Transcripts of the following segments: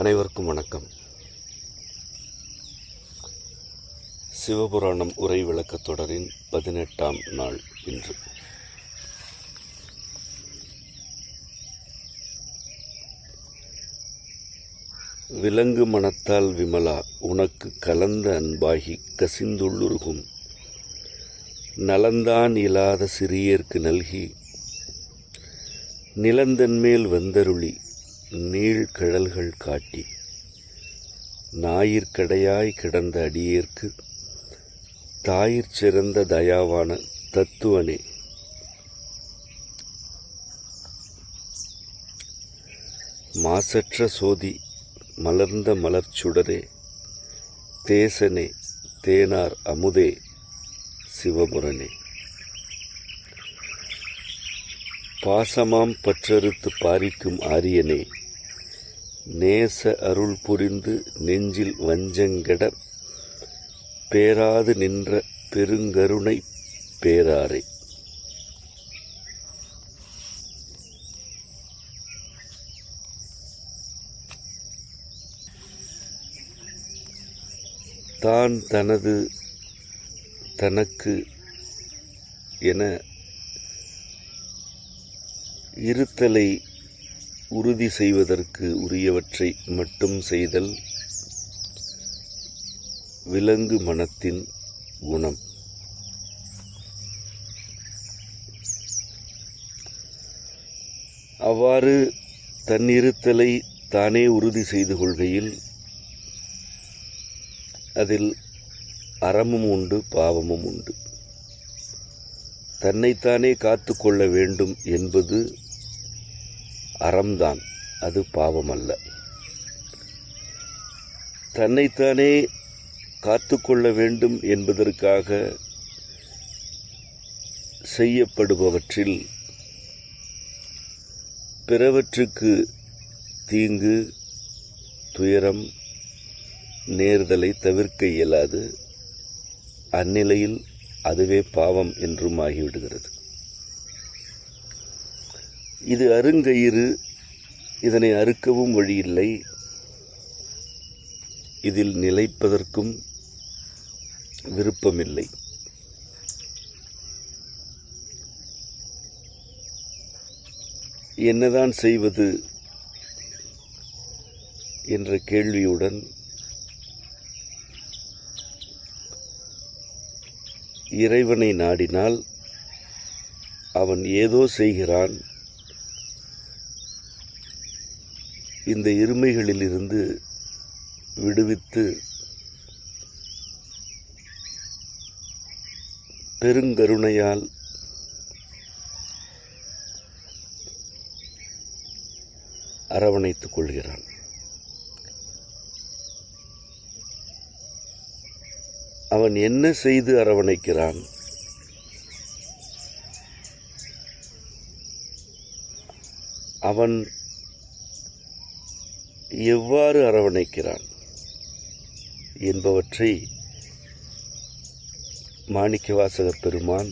அனைவருக்கும் வணக்கம். சிவபுராணம் உரை விளக்கத் தொடரின் 18ஆம் நாள் இன்று. விலங்கு மனத்தால் விமலா உனக்கு கலந்த அன்பாகி கசிந்துள்ளுருகும் நலந்தான் இல்லாத சிறியேற்கு நல்கி நிலந்தன்மேல் வந்தருளி நீழ்கழல்கள் காட்டி ஞாயிற்கடையாய் கிடந்த அடியேற்கு தாயிற் சிறந்த தயாவான தத்துவனே, மாசற்ற சோதி மலர்ந்த மலர்ச்சுடரே, தேசனே தேனார் அமுதே சிவபுரனே, பாசமாம் பற்றறுத்து பாரிக்கும் ஆரியனே, நேச அருள் புரிந்து நெஞ்சில் வஞ்சங்கெட பேராது நின்ற பெருங்கருணை பேராரே, தான் தனது தனக்கு என இருத்தலை உறுதி செய்வதற்கு உரியவற்றை மட்டும் செய்தல் விலங்கு மனத்தின் குணம். அவ்வாறு தன்னிருத்தலை தானே உறுதி செய்து கொள்கையில் அதில் அறமும் உண்டு, பாவமும் உண்டு. தன்னைத்தானே காத்து கொள்ள வேண்டும் என்பது அறம்தான், அது பாவமல்ல. தன்னைத்தானே காத்து கொள்ள வேண்டும் என்பதற்காக செய்யப்படுபவற்றில் பிறவற்றுக்கு தீங்கு துயரம் நேர்தலை தவிர்க்க இயலாது. அந்நிலையில் அதுவே பாவம் என்றும் ஆகிவிடுகிறது. இது அருங்கயிறு, இதனை அறுக்கவும் வழியில்லை. இதில் நிலைப்பதற்கும் விருப்பமில்லை. என்னதான் செய்வது என்ற கேள்வியுடன் இறைவனை நாடினால் அவன் ஏதோ செய்கிறான். இந்த இருமைகளிலிருந்து விடுவித்து பெருங்கருணையால் அரவணைத்துக் கொள்கிறான். அவன் என்ன செய்து அரவணைக்கிறான்? அவன் எவ்வாறு அரவணைக்கிறான் என்பவற்றை மாணிக்கவாசகர் பெருமான்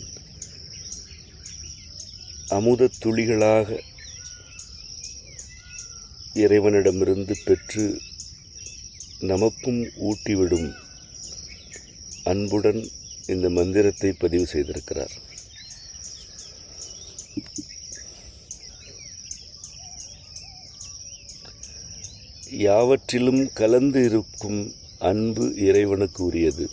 அமுதத் துளிகளாக இறைவனிடமிருந்து பெற்று நமக்கும் ஊட்டிவிடும் அன்புடன் இந்த மந்திரத்தை பதிவு செய்திருக்கிறார். யாவற்றிலும் கலந்து இருக்கும் அன்பு இறைவனுக்கு உரியது.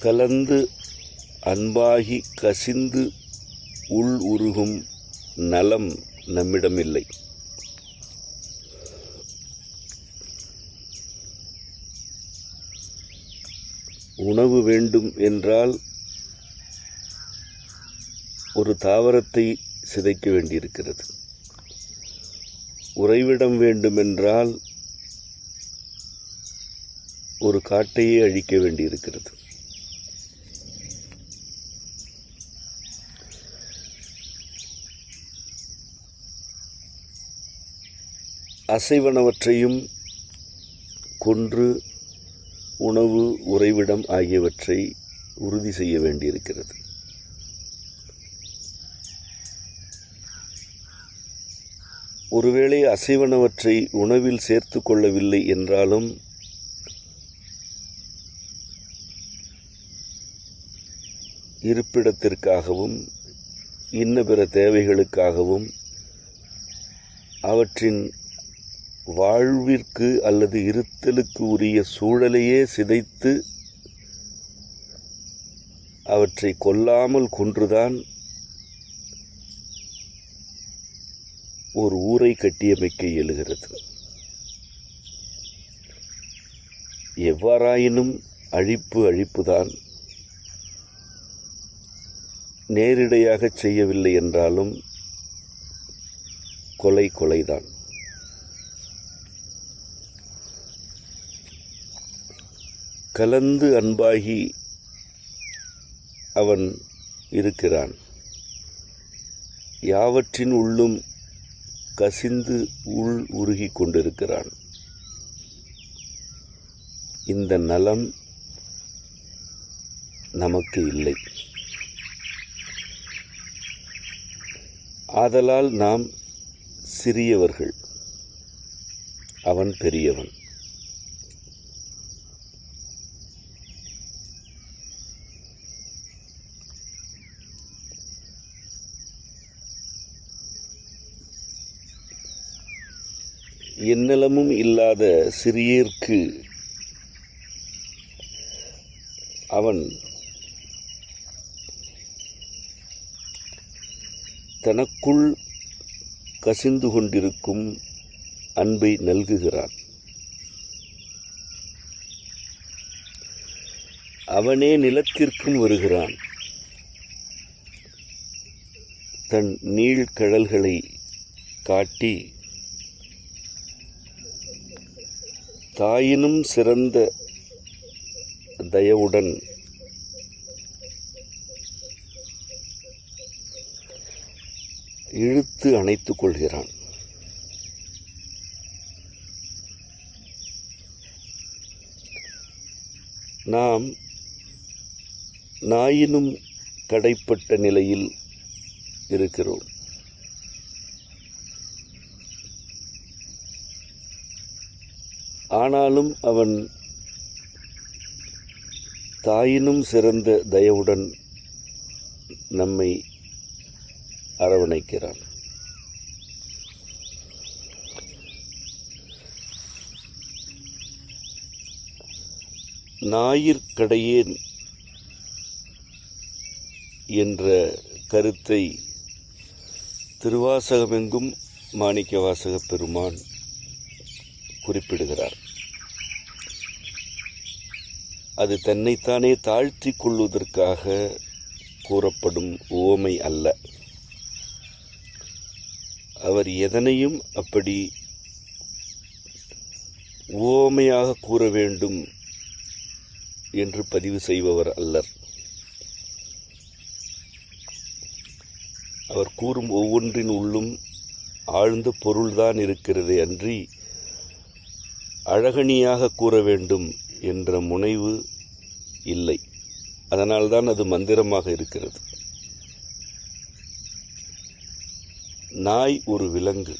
கலந்து அன்பாகி கசிந்து உள் உருகும் நலம் நம்மிடமில்லை. உணவு வேண்டும் என்றால் ஒரு தாவரத்தை சிதைக்க வேண்டியிருக்கிறது. உறைவிடம் வேண்டுமென்றால் ஒரு காட்டையே அழிக்க வேண்டியிருக்கிறது. அசைவனவற்றையும் கொன்று உணவு உறைவிடம் ஆகியவற்றை உறுதி செய்ய வேண்டியிருக்கிறது. ஒருவேளை அசைவனவற்றை உணவில் சேர்த்து கொள்ளவில்லை என்றாலும் இருப்பிடத்திற்காகவும் இன்ன பிற தேவைகளுக்காகவும் அவற்றின் வாழ்விற்கு அல்லது இருத்தலுக்கு உரிய சூழலையே சிதைத்து அவற்றை கொல்லாமல் கொன்றுதான் ஒரு ஊரை கட்டியமைக்க இயலுகிறது. எவ்வாறாயினும் அழிப்புதான். நேரிடையாக செய்யவில்லை என்றாலும் கொலைதான். கலந்து அன்பாகி அவன் இருக்கிறான். யாவற்றின் உள்ளும் கசிந்து உருகிக் கொண்டிருக்கிறான். இந்த நலம் நமக்கு இல்லை. ஆதலால் நாம் சிறியவர்கள், அவன் பெரியவன். எந்நிலமும் இல்லாத சிறியேற்கு அவன் தனக்குள் கசிந்து கொண்டிருக்கும் அன்பை நல்குகிறான். அவனே நிலத்திற்கும் வருகிறான். தன் நீழ்கழல்களை காட்டி தாயினும் சிறந்த தயவுடன் இழுத்து அணைத்துக் கொள்கிறான். நாம் நாயினும் கடைப்பட்ட நிலையில் இருக்கிறோம். ஆனாலும் அவன் தாயினும் சிறந்த தயவுடன் நம்மை அரவணைக்கிறான். ஞாயிற்கடையேன் என்ற கருத்தை திருவாசகமெங்கும் மாணிக்கவாசகப் பெருமான் குறிப்பிடுகிறார். அது தன்னைத்தானே தாழ்த்திக் கொள்வதற்காக கூறப்படும் உவமை அல்ல. அவர் எதனையும் அப்படி உவமையாக கூற வேண்டும் என்று பதிவு செய்பவர் அல்லர். அவர் கூறும் ஒவ்வொன்றின் உள்ளும் ஆழ்ந்த பொருள்தான் இருக்கிறது அன்றி அழகணியாக கூற வேண்டும் என்ற முனைவு இல்லை. அதனால்தான் அது மந்திரமாக இருக்கிறது. நாய் ஒரு விலங்கு.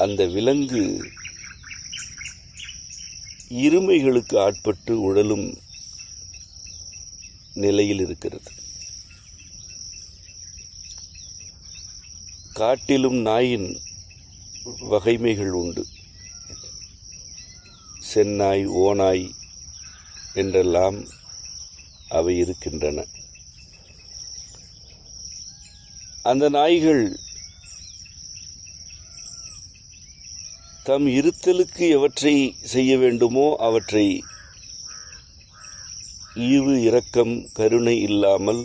அந்த விலங்கு இருமைகளுக்கு ஆட்பட்டு உழலும் நிலையில் இருக்கிறது. காட்டிலும் நாயின் வகைமைகள் உண்டு. செந்நாய், ஓநாய் என்றெல்லாம் அவை இருக்கின்றன. அந்த நாய்கள் தம் இருத்தலுக்கு எவற்றை செய்ய வேண்டுமோ அவற்றை ஈவு, இரக்கம், கருணை இல்லாமல்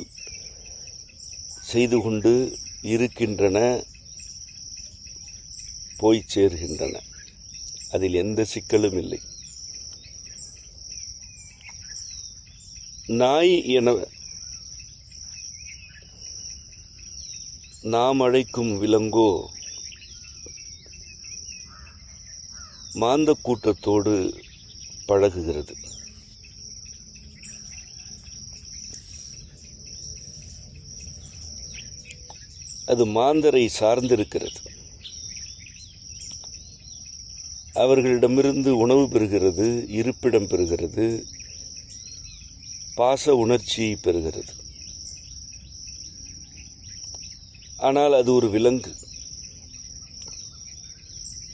செய்து கொண்டு இருக்கின்றன, போய் சேர்கின்றன. அதில் எந்த சிக்கலும் இல்லை. நாய் என நாம் அழைக்கும் விலங்கோ மாந்த கூட்டத்தோடு பழகுகிறது. அது மாந்தரை சார்ந்திருக்கிறது. அவர்களிடமிருந்து உணவு பெறுகிறது, இருப்பிடம் பெறுகிறது, பாச உணர்ச்சியை பெறுகிறது. ஆனால் அது ஒரு விலங்கு.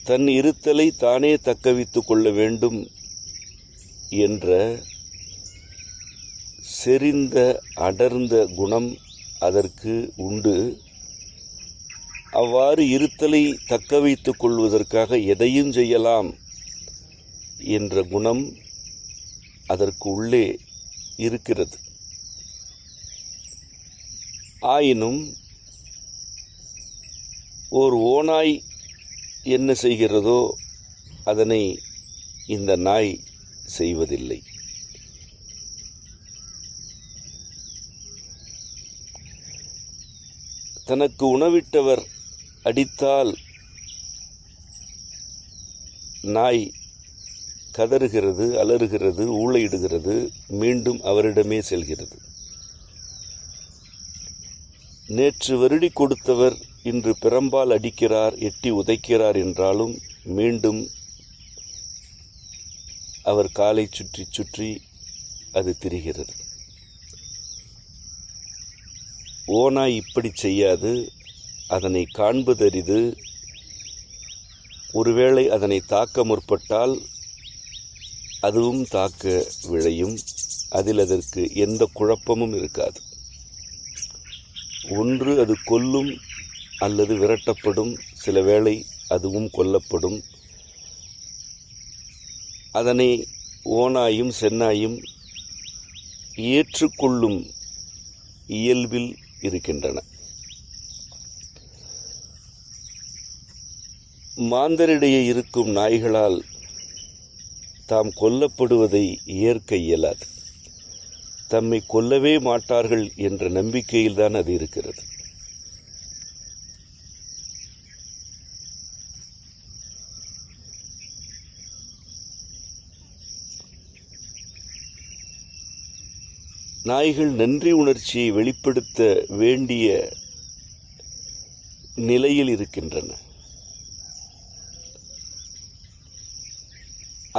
தன் இருத்தலை தானே தக்கவைத்துக் கொள்ள வேண்டும் என்ற செறிந்த அடர்ந்த குணம் அதற்கு உண்டு. அவ்வாறு இருத்தலை தக்க வைத்துக் கொள்வதற்காக எதையும் செய்யலாம் என்ற குணம் அதற்கு உள்ளே இருக்கிறது. ஆயினும் ஓர் ஓநாய் என்ன செய்கிறதோ அதனை இந்த நாய் செய்வதில்லை. தனக்கு உணவிட்டவர் அடித்தால் நாய் கதறுகிறது, அலறுகிறது, ஊளையிடுகிறது, மீண்டும் அவரிடமே செல்கிறது. நேற்று வருடி கொடுத்தவர் இன்று பிரம்பால் அடிக்கிறார், எட்டி உதைக்கிறார் என்றாலும் மீண்டும் அவர் காலை சுற்றி சுற்றி அது திரிகிறது. ஓநாய் இப்படி செய்யாது. அதனை காண்பதரிது. ஒருவேளை அதனை தாக்க முற்பட்டால் அதுவும் தாக்க விழையும். அதில் அதற்கு எந்த குழப்பமும் இருக்காது. ஒன்று அது கொல்லும் அல்லது விரட்டப்படும், சில வேளை அதுவும் கொல்லப்படும். அதனை ஓநாயும் சென்னாயும் ஏற்றுக்கொள்ளும் இயல்பில் இருக்கின்றன. மாந்தரிடையே இருக்கும் நாய்களால் தாம் கொல்லப்படுவதை ஏற்க இயலாது. தம்மை கொல்லவே மாட்டார்கள் என்ற நம்பிக்கையில்தான் அது இருக்கிறது. நாய்கள் நன்றி உணர்ச்சியை வெளிப்படுத்த வேண்டிய நிலையில் இருக்கின்றன.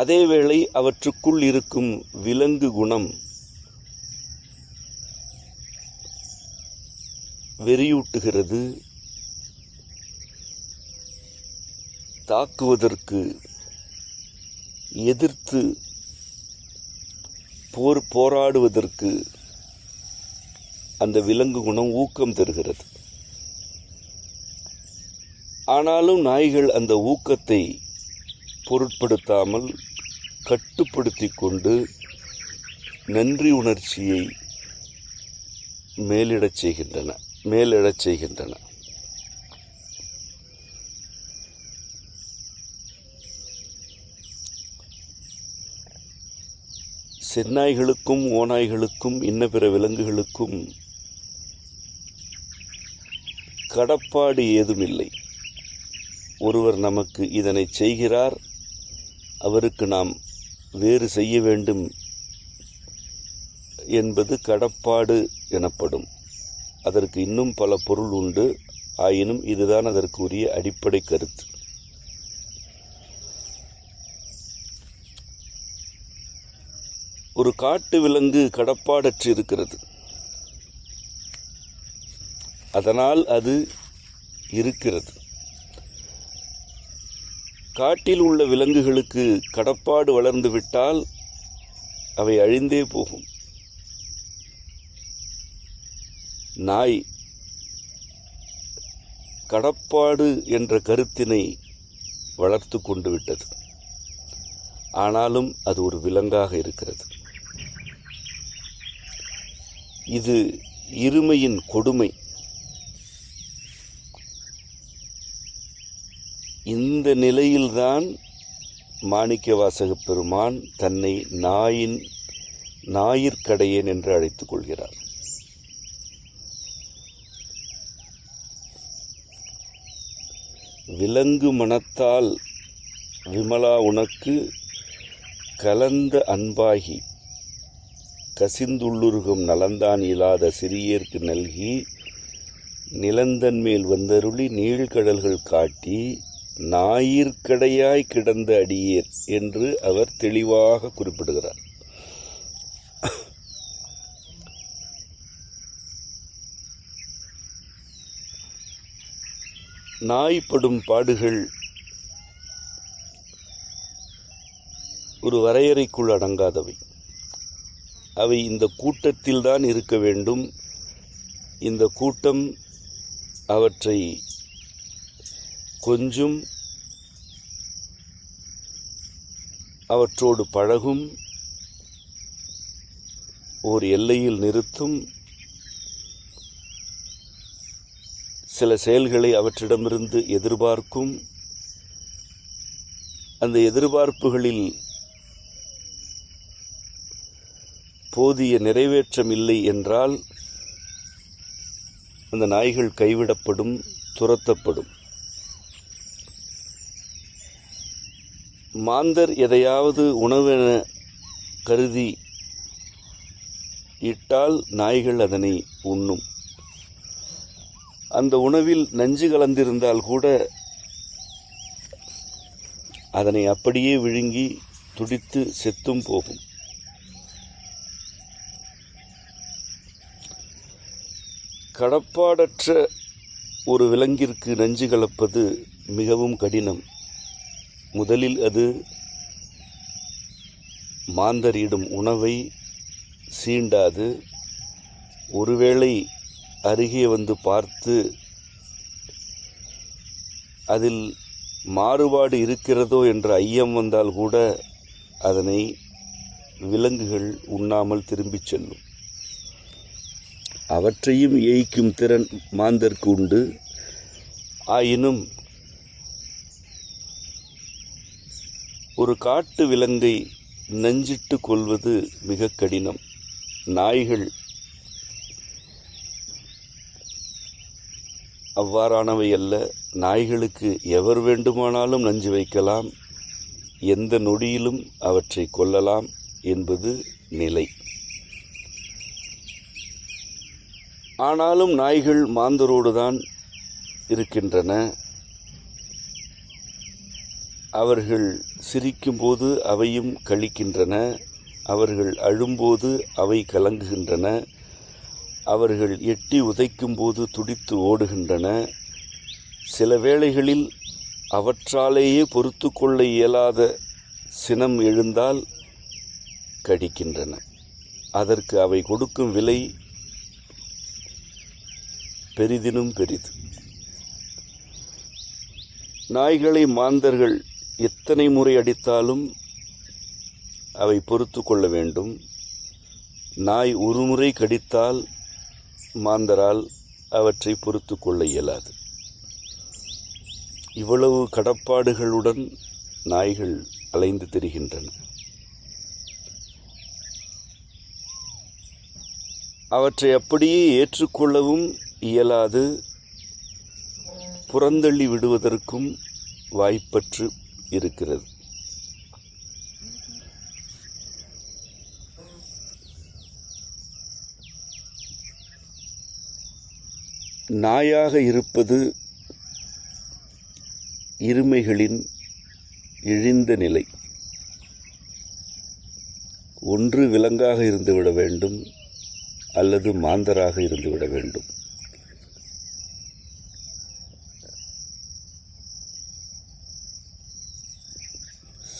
அதேவேளை அவற்றுக்குள் இருக்கும் விலங்கு குணம் வெறியூட்டுகிறது, தாக்குவதற்கு எதிர்த்து போராடுவதற்கு அந்த விலங்கு குணம் ஊக்கம் தருகிறது. ஆனாலும் நாய்கள் அந்த ஊக்கத்தை பொருட்படுத்தாமல் கட்டுப்படுத்தி கொண்டு நன்றி உணர்ச்சியை மேலெழச் செய்கின்றன. செந்நாய்களுக்கும் ஓநாய்களுக்கும் இன்ன பிற விலங்குகளுக்கும் கடப்பாடு ஏதுமில்லை. ஒருவர் நமக்கு இதனை செய்கிறார், அவருக்கு நாம் வேறு செய்ய வேண்டும் என்பது கடப்பாடு எனப்படும். அதற்கு இன்னும் பல பொருள் உண்டு. ஆயினும் இதுதான் அதற்கு உரிய அடிப்படை கருத்து. ஒரு காட்டு விலங்கு கடப்பாடற்று இருக்கிறது. அதனால் அது இருக்கிறது. காட்டில் உள்ள விலங்குகளுக்கு கடப்பாடு வளர்ந்து விட்டால் அவை அழிந்தே போகும். நாய் கடப்பாடு என்ற கருத்தினை வளர்த்து கொண்டு விட்டது. ஆனாலும் அது ஒரு விலங்காக இருக்கிறது. இது இருமையின் கொடுமை. இந்த நிலையில்தான் மாணிக்கவாசகப் பெருமான் தன்னை ஞாயிற்கடையேன் என்று அழைத்துக் கொள்கிறார். விலங்கு மனத்தால் விமலா உனக்கு கலந்த அன்பாகி கசிந்துள்ளுருகும் நலந்தான் இல்லாத சிறியேற்கு நல்கி நிலந்தன் மேல் வந்தருளி நீழ்கடல்கள் காட்டி ஞாயிற்கடையாய் கிடந்த அடியேர் என்று அவர் தெளிவாக குறிப்பிடுகிறார். நாய்ப்படும் பாடுகள் ஒரு வரையறைக்குள் அடங்காதவை. அவை இந்த கூட்டத்தில்தான் இருக்க வேண்டும். இந்த கூட்டம் அவற்றை கொஞ்சும், அவற்றோடு பழகும், ஓர் எல்லையில் நிறுத்தும், சில செயல்களை அவற்றிடமிருந்து எதிர்பார்க்கும். அந்த எதிர்பார்ப்புகளில் போதிய நிறைவேற்றம் இல்லை என்றால் அந்த நாய்கள் கைவிடப்படும், துரத்தப்படும். மாந்தர் எதையாவது உணவென கருதி இட்டால் நாய்கள் அதனை உண்ணும். அந்த உணவில் நஞ்சு கலந்திருந்தால் கூட அதனை அப்படியே விழுங்கி துடித்து செத்தும் போகும். கடப்பாடற்ற ஒரு விலங்கிற்கு நஞ்சு கலப்பது மிகவும் கடினம். முதலில் அது மாந்தரிடும் உணவை சீண்டாது, ஒருவேளை அருகே வந்து பார்த்து அதில் மாறுபாடு இருக்கிறதோ என்ற ஐயம் வந்தால் கூட அதனை விலங்குகள் உண்ணாமல் திரும்பிச் செல்லும். அவற்றையும் ஏய்க்கும் திறன் மாந்தர்க்கு உண்டு. ஆயினும் ஒரு காட்டு விலங்கை நஞ்சிட்டு கொள்வது மிக கடினம். நாய்கள் அவ்வாறானவை அல்ல. நாய்களுக்கு எவர் வேண்டுமானாலும் நஞ்சு வைக்கலாம், எந்த நொடியிலும் அவற்றை கொல்லலாம் என்பது நிலை. ஆனாலும் நாய்கள் மாந்தரோடுதான் இருக்கின்றன. அவர்கள் சிரிக்கும்போது அவையும் கழிக்கின்றன, அவர்கள் அழும்போது அவை கலங்குகின்றன, அவர்கள் எட்டி உதைக்கும்போது துடித்து ஓடுகின்றன. சில வேளைகளில் அவற்றாலேயே பொறுத்து கொள்ள இயலாத சினம் எழுந்தால் கடிக்கின்றன. அதற்கு அவை கொடுக்கும் விலை பெரிதினும் பெரிது. நாய்களை மாந்தர்கள் எத்தனை முறை அடித்தாலும் அவை பொறுத்து கொள்ள வேண்டும். நாய் ஒரு முறை கடித்தால் மாந்தரால் அவற்றை பொறுத்து கொள்ள இயலாது. இவ்வளவு கடப்பாடுகளுடன் நாய்கள் அலைந்து திரிகின்றன. அவற்றை அப்படியே ஏற்றுக்கொள்ளவும் இயலாது, புறந்தள்ளி விடுவதற்கும் வாய்ப்பற்று இருக்கிறது. நாயாக இருப்பது இருமைகளின் இழிந்த நிலை. ஒன்று விலங்காக இருந்துவிட வேண்டும், அல்லது மாந்தராக இருந்துவிட வேண்டும்.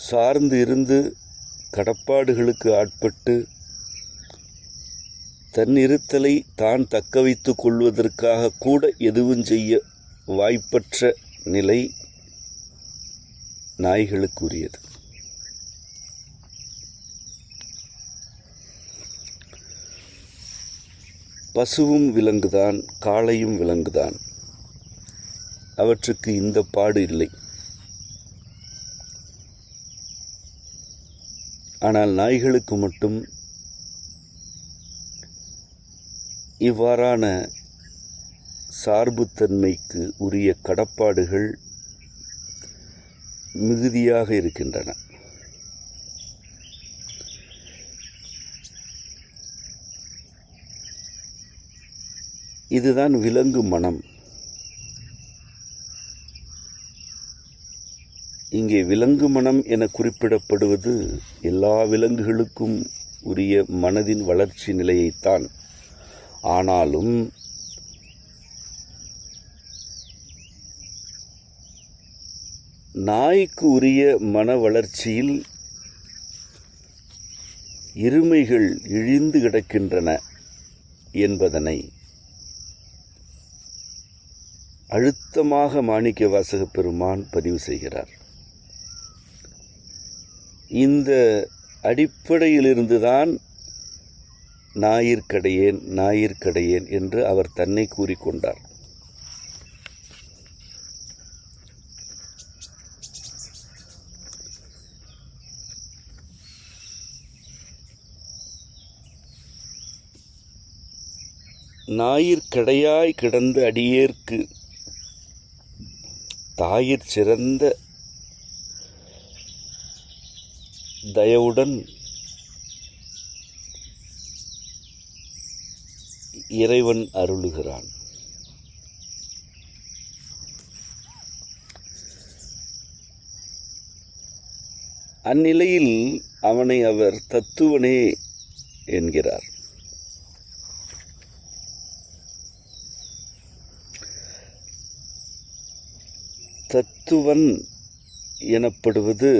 சார்ந்து இருந்து கடப்பாடுகளுக்கு ஆட்பட்டு தன் இருத்தலை தான் தக்க வைத்துக் கொள்வதற்காக கூட எதுவும் செய்ய வாய்ப்பற்ற நிலை நாய்களுக்குரியது. பசுவும் விலங்குதான், காளையும் விலங்குதான். அவற்றுக்கு இந்த பாடு இல்லை. ஆனால் நாய்களுக்கு மட்டும் இவ்வாறான சார்புத்தன்மைக்கு உரிய கடப்பாடுகள் மிகுதியாக இருக்கின்றன. இதுதான் விலங்கு மனம். இங்கே விலங்கு மனம் என குறிப்பிடப்படுவது எல்லா விலங்குகளுக்கும் உரிய மனதின் வளர்ச்சி நிலையைத்தான். ஆனாலும் நாய்க்கு உரிய மன வளர்ச்சியில் இருமைகள் இழிந்து கிடக்கின்றன என்பதனை அழுத்தமாக மாணிக்கவாசக பெருமான் பதிவு செய்கிறார். இந்த அடிப்படையிலிருந்துதான் ஞாயிற்கடையேன் ஞாயிற்கடையேன் என்று அவர் தன்னை கூறிக்கொண்டார். ஞாயிற்கடையாய் கிடந்த அடியேற்கு தாயிற் சிறந்த தயவுடன் இறைவன் அருளுகிறான். அந்நிலையில் அவனை அவர் தத்துவனே என்கிறார். தத்துவன் எனப்படுவது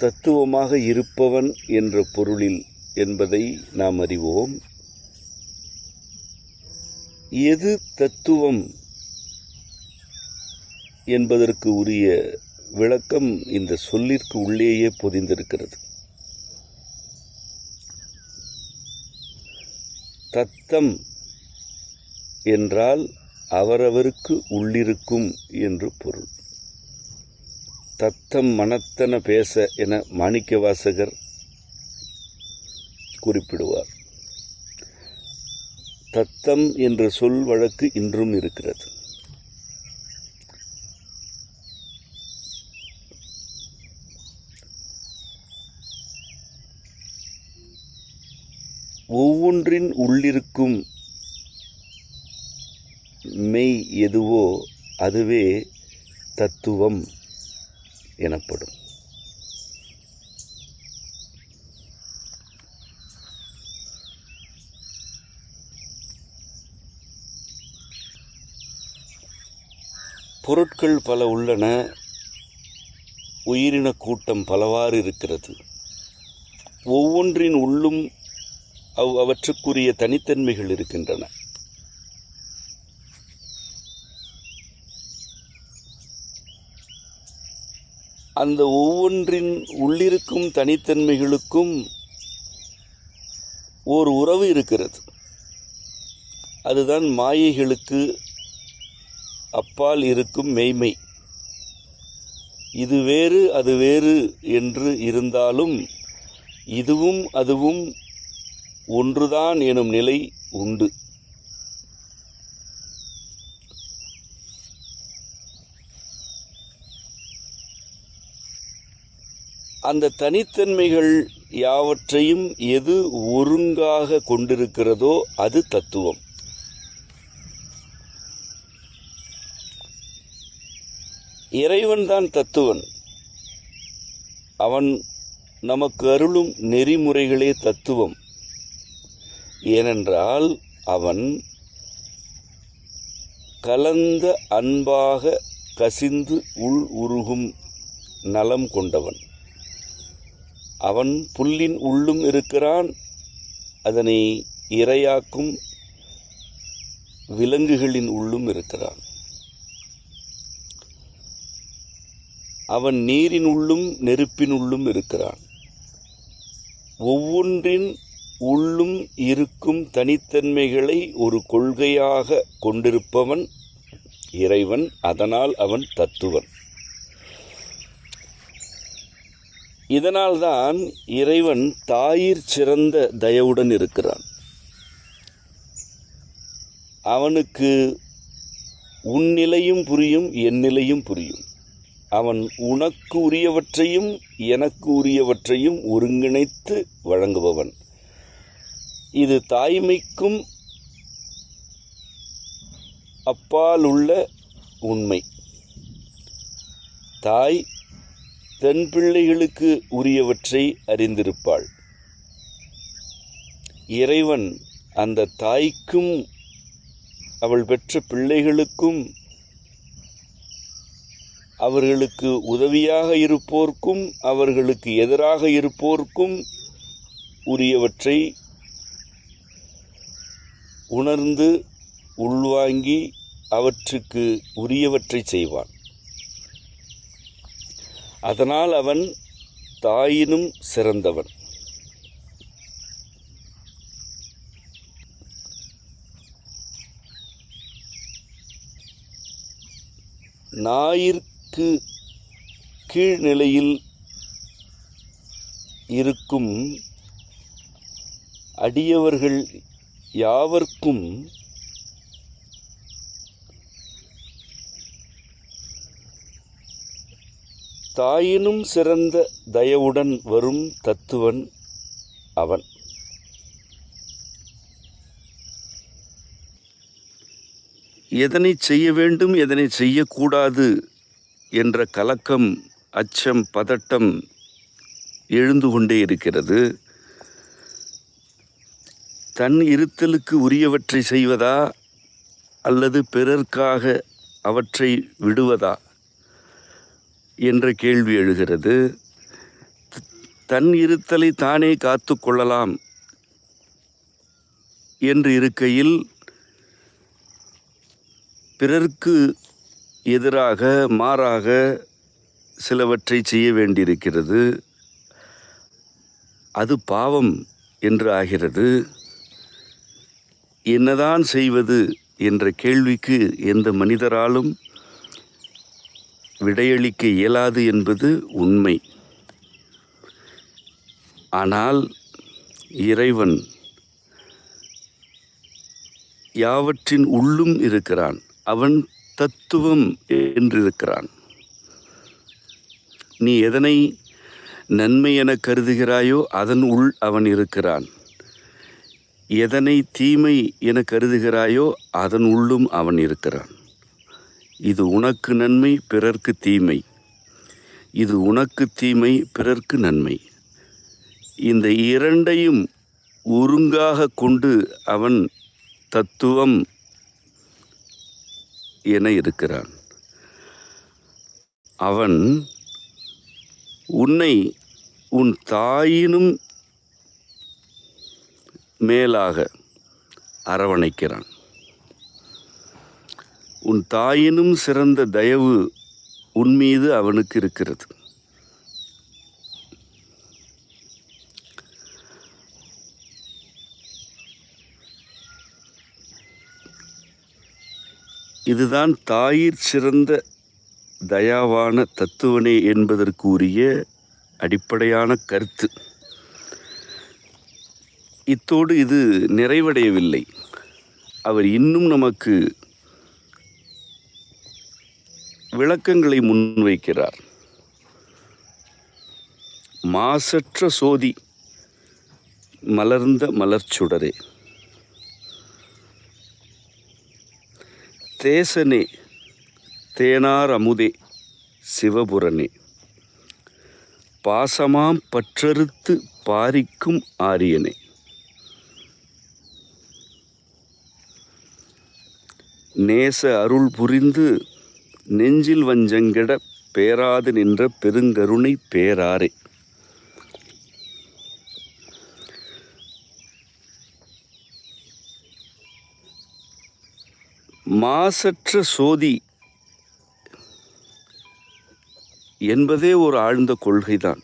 தத்துவமாக இருப்பவன் என்ற பொருளில் என்பதை நாம் அறிவோம். எது தத்துவம் என்பதற்கு உரிய விளக்கம் இந்த சொல்லிற்கு உள்ளேயே பொதிந்திருக்கிறது. தத்தம் என்றால் அவரவருக்கு உள்ளிருக்கும் என்று பொருள். தத்தம் மனத்தன பேச என மாணிக்கவாசகர் குறிப்பிடுவார். தத்தம் என்ற சொல் வழக்கு இன்றும் இருக்கிறது. ஒவ்வொன்றின் உள்ளிருக்கும் மெய் எதுவோ அதுவே தத்துவம் எனப்படும். பொருட்கள் பல உள்ளன, உயிரின கூட்டம் பலவாறு இருக்கிறது. ஒவ்வொன்றின் உள்ளும் அவற்றுக்குரிய தனித்தன்மைகள் இருக்கின்றன. அந்த ஒவ்வொன்றின் உள்ளிருக்கும் தனித்தன்மைகளுக்கும் ஓர் உறவு இருக்கிறது. அதுதான் மாயைகளுக்கு அப்பால் இருக்கும் மெய்மை. இது வேறு அது வேறு என்று இருந்தாலும் இதுவும் அதுவும் ஒன்றுதான் எனும் நிலை உண்டு. அந்த தனித்தன்மைகள் யாவற்றையும் எது ஒருங்காக கொண்டிருக்கிறதோ அது தத்துவம். இறைவன்தான் தத்துவன். அவன் நமக்கு அருளும் நெறிமுறைகளே தத்துவம். ஏனென்றால் அவன் கலந்த அன்பாக கசிந்து உள் உருகும் நலம் கொண்டவன். அவன் புல்லின் உள்ளும் இருக்கிறான். அதனை இரையாக்கும் விலங்குகளின் உள்ளும் இருக்கிறான். அவன் நீரின் உள்ளும் நெருப்பின் உள்ளும் இருக்கிறான். ஒவ்வொன்றின் உள்ளும் இருக்கும் தனித்தன்மைகளை ஒரு கொள்கையாக கொண்டிருப்பவன் இறைவன். அதனால் அவன் தத்துவன். இதனால்தான் இறைவன் தாயிற் சிறந்த தயவுடன் இருக்கிறான். அவனுக்கு உன் நிலையும் புரியும், என் நிலையும் புரியும். அவன் உனக்கு உரியவற்றையும் எனக்கு உரியவற்றையும் ஒருங்கிணைத்து வழங்குபவன். இது தாய்மைக்கும் அப்பாலுள்ள உண்மை. தாய் தன் பிள்ளைகளுக்கு உரியவற்றை அறிந்திருப்பாள். இறைவன் அந்த தாய்க்கும் அவள் பெற்ற பிள்ளைகளுக்கும் அவர்களுக்கு உதவியாக இருப்போர்க்கும் அவர்களுக்கு எதிராக இருப்போர்க்கும் உரியவற்றை உணர்ந்து உள்வாங்கி அவற்றுக்கு உரியவற்றை செய்வான். அதனால் அவன் தாயினும் சிறந்தவன். நாயிற்கு கீழ்நிலையில் இருக்கும் அடியவர்கள் யாவர்க்கும் தாயினும் சிறந்த தயவுடன் வரும் தத்துவன் அவன். எதனை செய்ய வேண்டும், எதனை செய்யக்கூடாது என்ற கலக்கம், அச்சம், பதட்டம் எழுந்து கொண்டே இருக்கிறது. தன் இருத்தலுக்கு உரியவற்றை செய்வதா அல்லது பிறர்க்காக அவற்றை விடுவதா என்ற கேள்வி எழுகிறது. தன் இருத்தலை தானே காத்து கொள்ளலாம் என்று இருக்கையில் பிறர்க்கு எதிராக மாறாக சிலவற்றை செய்ய வேண்டியிருக்கிறது. அது பாவம் என்று ஆகிறது. என்னதான் செய்வது என்ற கேள்விக்கு எந்த மனிதராலும் விடையளிக்க இயலாது என்பது உண்மை. ஆனால் இறைவன் யாவற்றின் உள்ளும் இருக்கிறான். அவன் தத்துவம் என்றிருக்கிறான். நீ எதனை நன்மை என கருதுகிறாயோ அதன் உள் அவன் இருக்கிறான். எதனை தீமை என கருதுகிறாயோ அதன் உள்ளும் அவன் இருக்கிறான். இது உனக்கு நன்மை, பிறர்க்கு தீமை. இது உனக்கு தீமை, பிறர்க்கு நன்மை. இந்த இரண்டையும் ஒருங்காக கொண்டு அவன் தத்துவம் என இருக்கிறான். அவன் உன்னை உன் தாயினும் மேலாக அரவணைக்கிறான். உன் தாயினும் சிறந்த தயவு உன் மீது அவனுக்கு இருக்கிறது. இதுதான் தாயிற் சிறந்த தயாவான தத்துவனே என்பதற்கு உரிய அடிப்படையான கருத்து. இத்தோடு இது நிறைவடையவில்லை. அவர் இன்னும் நமக்கு விளக்கங்களை முன்வைக்கிறார். மாசற்ற சோதி மலர்ந்த மலர்ச்சுடரே, தேசனே தேனார் அமுதே சிவபுரனே, பாசமாம் பற்றறுத்து பாரிக்கும் ஆரியனே, நேச அருள் புரிந்து நெஞ்சில் வஞ்சங்கெட பேராது நின்ற பெருங்கருணை பேராரே, மாசற்ற சோதி என்பதே ஒரு ஆழ்ந்த கொள்கைதான்.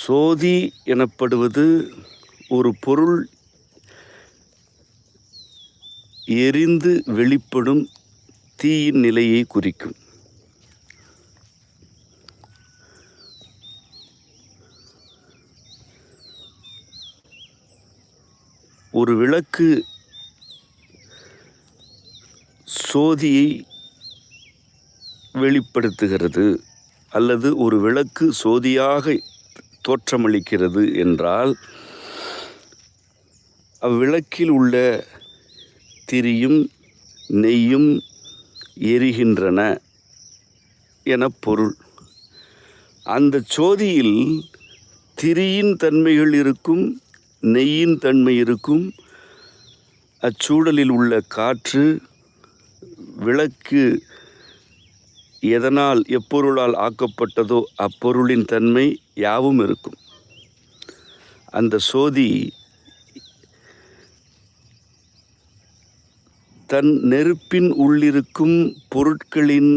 சோதி எனப்படுவது ஒரு பொருள் எரிந்து வெளிப்படும் தீயின் நிலையை குறிக்கும். ஒரு விளக்கு சோதியை வெளிப்படுத்துகிறது அல்லது ஒரு விளக்கு சோதியாக தோற்றமளிக்கிறது என்றால் அவ்விளக்கில் உள்ள திரியும் நெய்யும் எரிகின்றன என பொருள். அந்த சோதியில் திரியின் தன்மைகள் இருக்கும், நெய்யின் தன்மை இருக்கும். அச்சூழலில் உள்ள காற்று, விளக்கு எதனால் எப்பொருளால் ஆக்கப்பட்டதோ அப்பொருளின் தன்மை யாவும் இருக்கும். அந்த சோதி தன் நெருப்பின் உள்ளிருக்கும் பொருட்களின்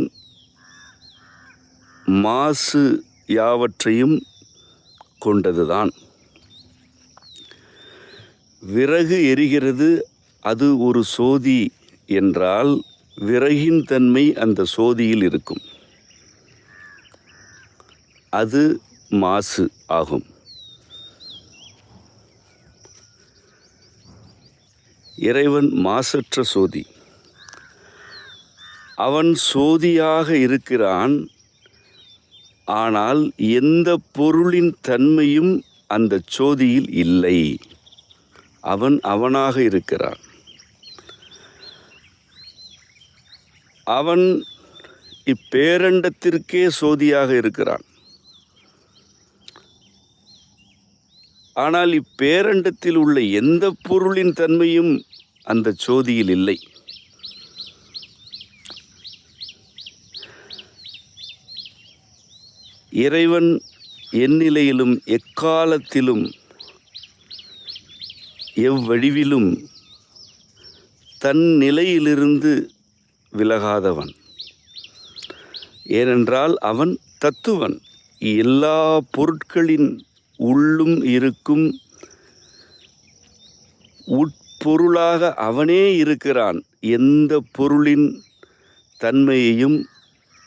மாசு யாவற்றையும் கொண்டதுதான். விறகு எரிகிறது, அது ஒரு சோதி என்றால் விறகின் தன்மை அந்த சோதியில் இருக்கும். அது மாசு ஆகும். இறைவன் மாசற்ற சோதி. அவன் சோதியாக இருக்கிறான். ஆனால் எந்த பொருளின் தன்மையும் அந்த சோதியில் இல்லை. அவன் அவனாக இருக்கிறான். அவன் இப்பேரண்டத்திற்கே சோதியாக இருக்கிறான். ஆனால் இப்பேரண்டத்தில் உள்ள எந்த பொருளின் தன்மையும் அந்த சோதியில் இல்லை. இறைவன் எந்நிலையிலும் எக்காலத்திலும் எவ்வடிவிலும் தன் நிலையிலிருந்து விலகாதவன். ஏனென்றால் அவன் தத்துவன். எல்லா பொருட்களின் உள்ளும் இருக்கும் உட்பொருளாக அவனே இருக்கிறான். எந்த பொருளின் தன்மையையும்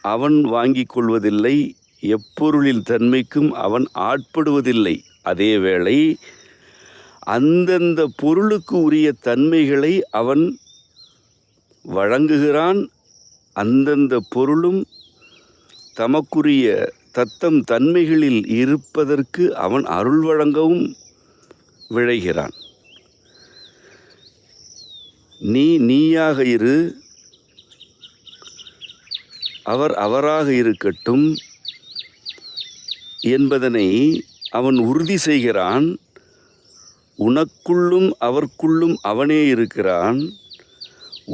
அவன் வாங்கிக் கொள்வதில்லை. எப்பொருளின் தன்மைக்கும் அவன் ஆட்படுவதில்லை. அதேவேளை அந்தந்த பொருளுக்கு உரிய தன்மைகளை அவன் வழங்குகிறான். அந்தந்த பொருளும் தமக்குரிய தத்தம் தன்மைகளில் இருப்பதற்கு அவன் அருள் வழங்கவும் விழைகிறான். நீ நீயாக இரு, அவர் அவராக இருக்கட்டும் என்பதனை அவன் உறுதி செய்கிறான். உனக்குள்ளும் அவர்க்குள்ளும் அவனே இருக்கிறான்.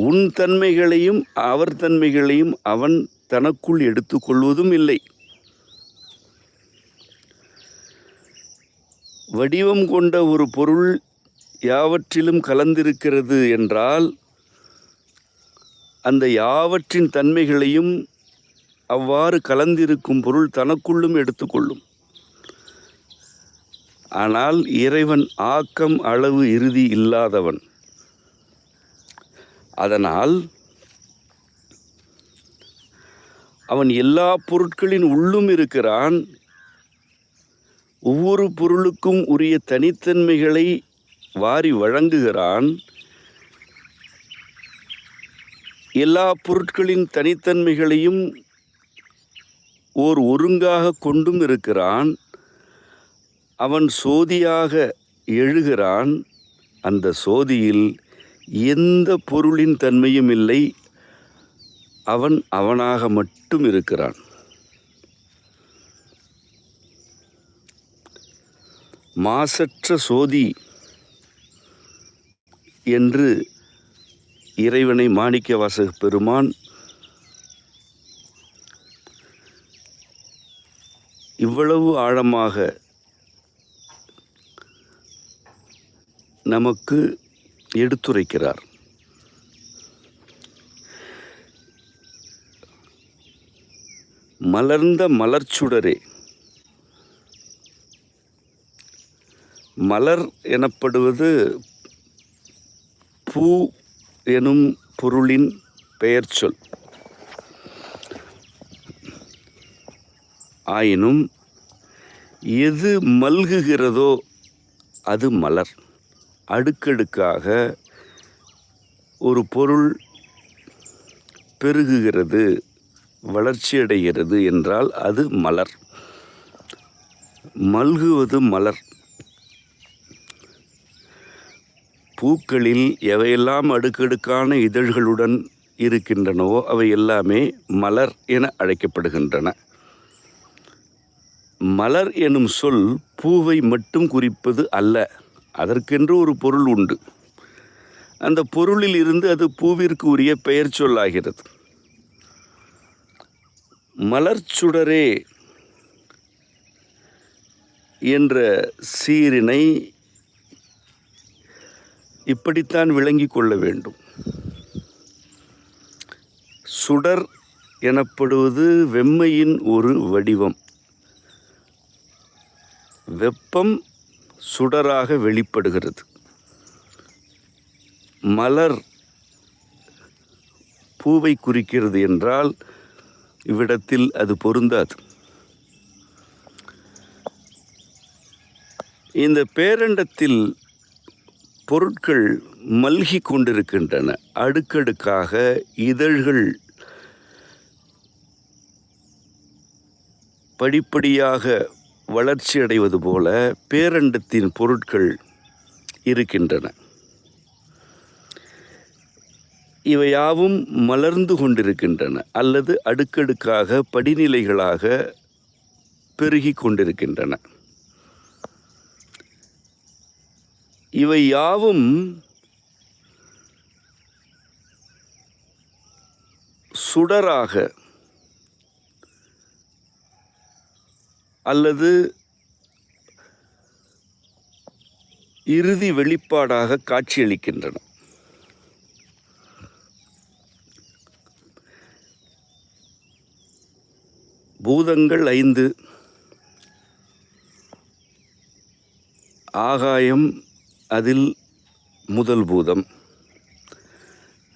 உன் தன்மைகளையும் அவர் தன்மைகளையும் அவன் தனக்குள் எடுத்துக்கொள்வதும் இல்லை. வடிவம் கொண்ட ஒரு பொருள் யாவற்றிலும் கலந்திருக்கிறது என்றால் அந்த யாவற்றின் தன்மைகளையும் அவ்வாறு கலந்திருக்கும் பொருள் தனக்குள்ளும் எடுத்துக்கொள்ளும். ஆனால் இறைவன் ஆக்கம் அளவு இறுதி இல்லாதவன். அதனால் அவன் எல்லா பொருட்களின் உள்ளும் இருக்கிறான். ஒவ்வொரு பொருளுக்கும் உரிய தனித்தன்மைகளை வாரி வழங்குகிறான். எல்லா பொருட்களின் தனித்தன்மைகளையும் ஓர் ஒருங்காக கொண்டும் இருக்கிறான். அவன் சோதியாக எழுகிறான். அந்த சோதியில் எந்த பொருளின் தன்மையும் இல்லை. அவன் அவனாக மட்டும் இருக்கிறான். மாசற்ற சோதி என்று இறைவனை மாணிக்கவாசக பெருமான் இவ்வளவு ஆழமாக நமக்கு எடுத்துரைக்கிறார். மலர்ந்த மலர்ச்சுடரே. மலர் எனப்படுவது பூ எனும் பொருளின் பெயர் சொல். ஆயினும் எது மல்குகிறதோ அது மலர். அடுக்கடுக்காக ஒரு பொருள் பெருகுகிறது, வளர்ச்சியடைகிறது என்றால் அது மலர். மல்குவது மலர். பூக்களில் எவையெல்லாம் அடுக்கடுக்கான இதழ்களுடன் இருக்கின்றனவோ அவை எல்லாமே மலர் என அழைக்கப்படுகின்றன. மலர் எனும் சொல் பூவை மட்டும் குறிப்பது அல்ல. அதற்கென்று ஒரு பொருள் உண்டு. அந்த பொருளில் இருந்து அது பூவிற்கு உரிய பெயர் சொல்லாகிறது. மலர் சுடரே என்ற சீரினை இப்படித்தான் விளங்கி கொள்ள வேண்டும். சுடர் எனப்படுவது வெம்மையின் ஒரு வடிவம். வெப்பம் சுடராக வெளிப்படுகிறது. மலர் பூவை குறிக்கிறது என்றால் இவ்விடத்தில் அது பொருந்தாது. இந்த பேரண்டத்தில் பொருட்கள் மல்கி கொண்டிருக்கின்றன. அடுக்கடுக்காக இதழ்கள் படிப்படியாக வளர்ச்சி அடைவது போல பேரண்டத்தின் பொருட்கள் இருக்கின்றன. இவையாவும் மலர்ந்து கொண்டிருக்கின்றன அல்லது அடுக்கடுக்காக படிநிலைகளாக பெருகி கொண்டிருக்கின்றன. இவை யாவும் சுடராக அல்லது இறுதி வெளிப்பாடாக காட்சியளிக்கின்றன. பூதங்கள் 5. ஆகாயம் அதில் முதல் பூதம்.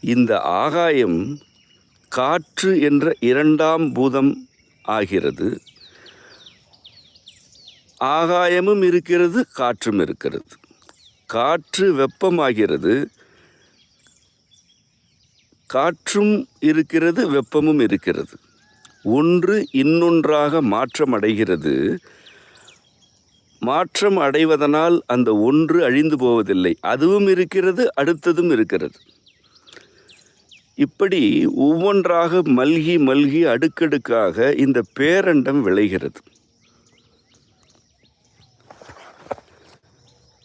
இந்த ஆகாயம் காற்று என்ற 2ஆம் பூதம் ஆகிறது. ஆகாயமும் இருக்கிறது, காற்றும் இருக்கிறது. காற்று வெப்பமாகிறது, காற்றும் இருக்கிறது, வெப்பமும் இருக்கிறது. ஒன்று இன்னொன்றாக மாற்றம் அடைகிறது. மாற்றம் அடைவதனால் அந்த ஒன்று அழிந்து போவதில்லை. அதுவும் இருக்கிறது, அடுத்ததும் இருக்கிறது. இப்படி ஒவ்வொன்றாக மல்கி மல்கி அடுக்கடுக்காக இந்த பேரண்டம் விளைகிறது.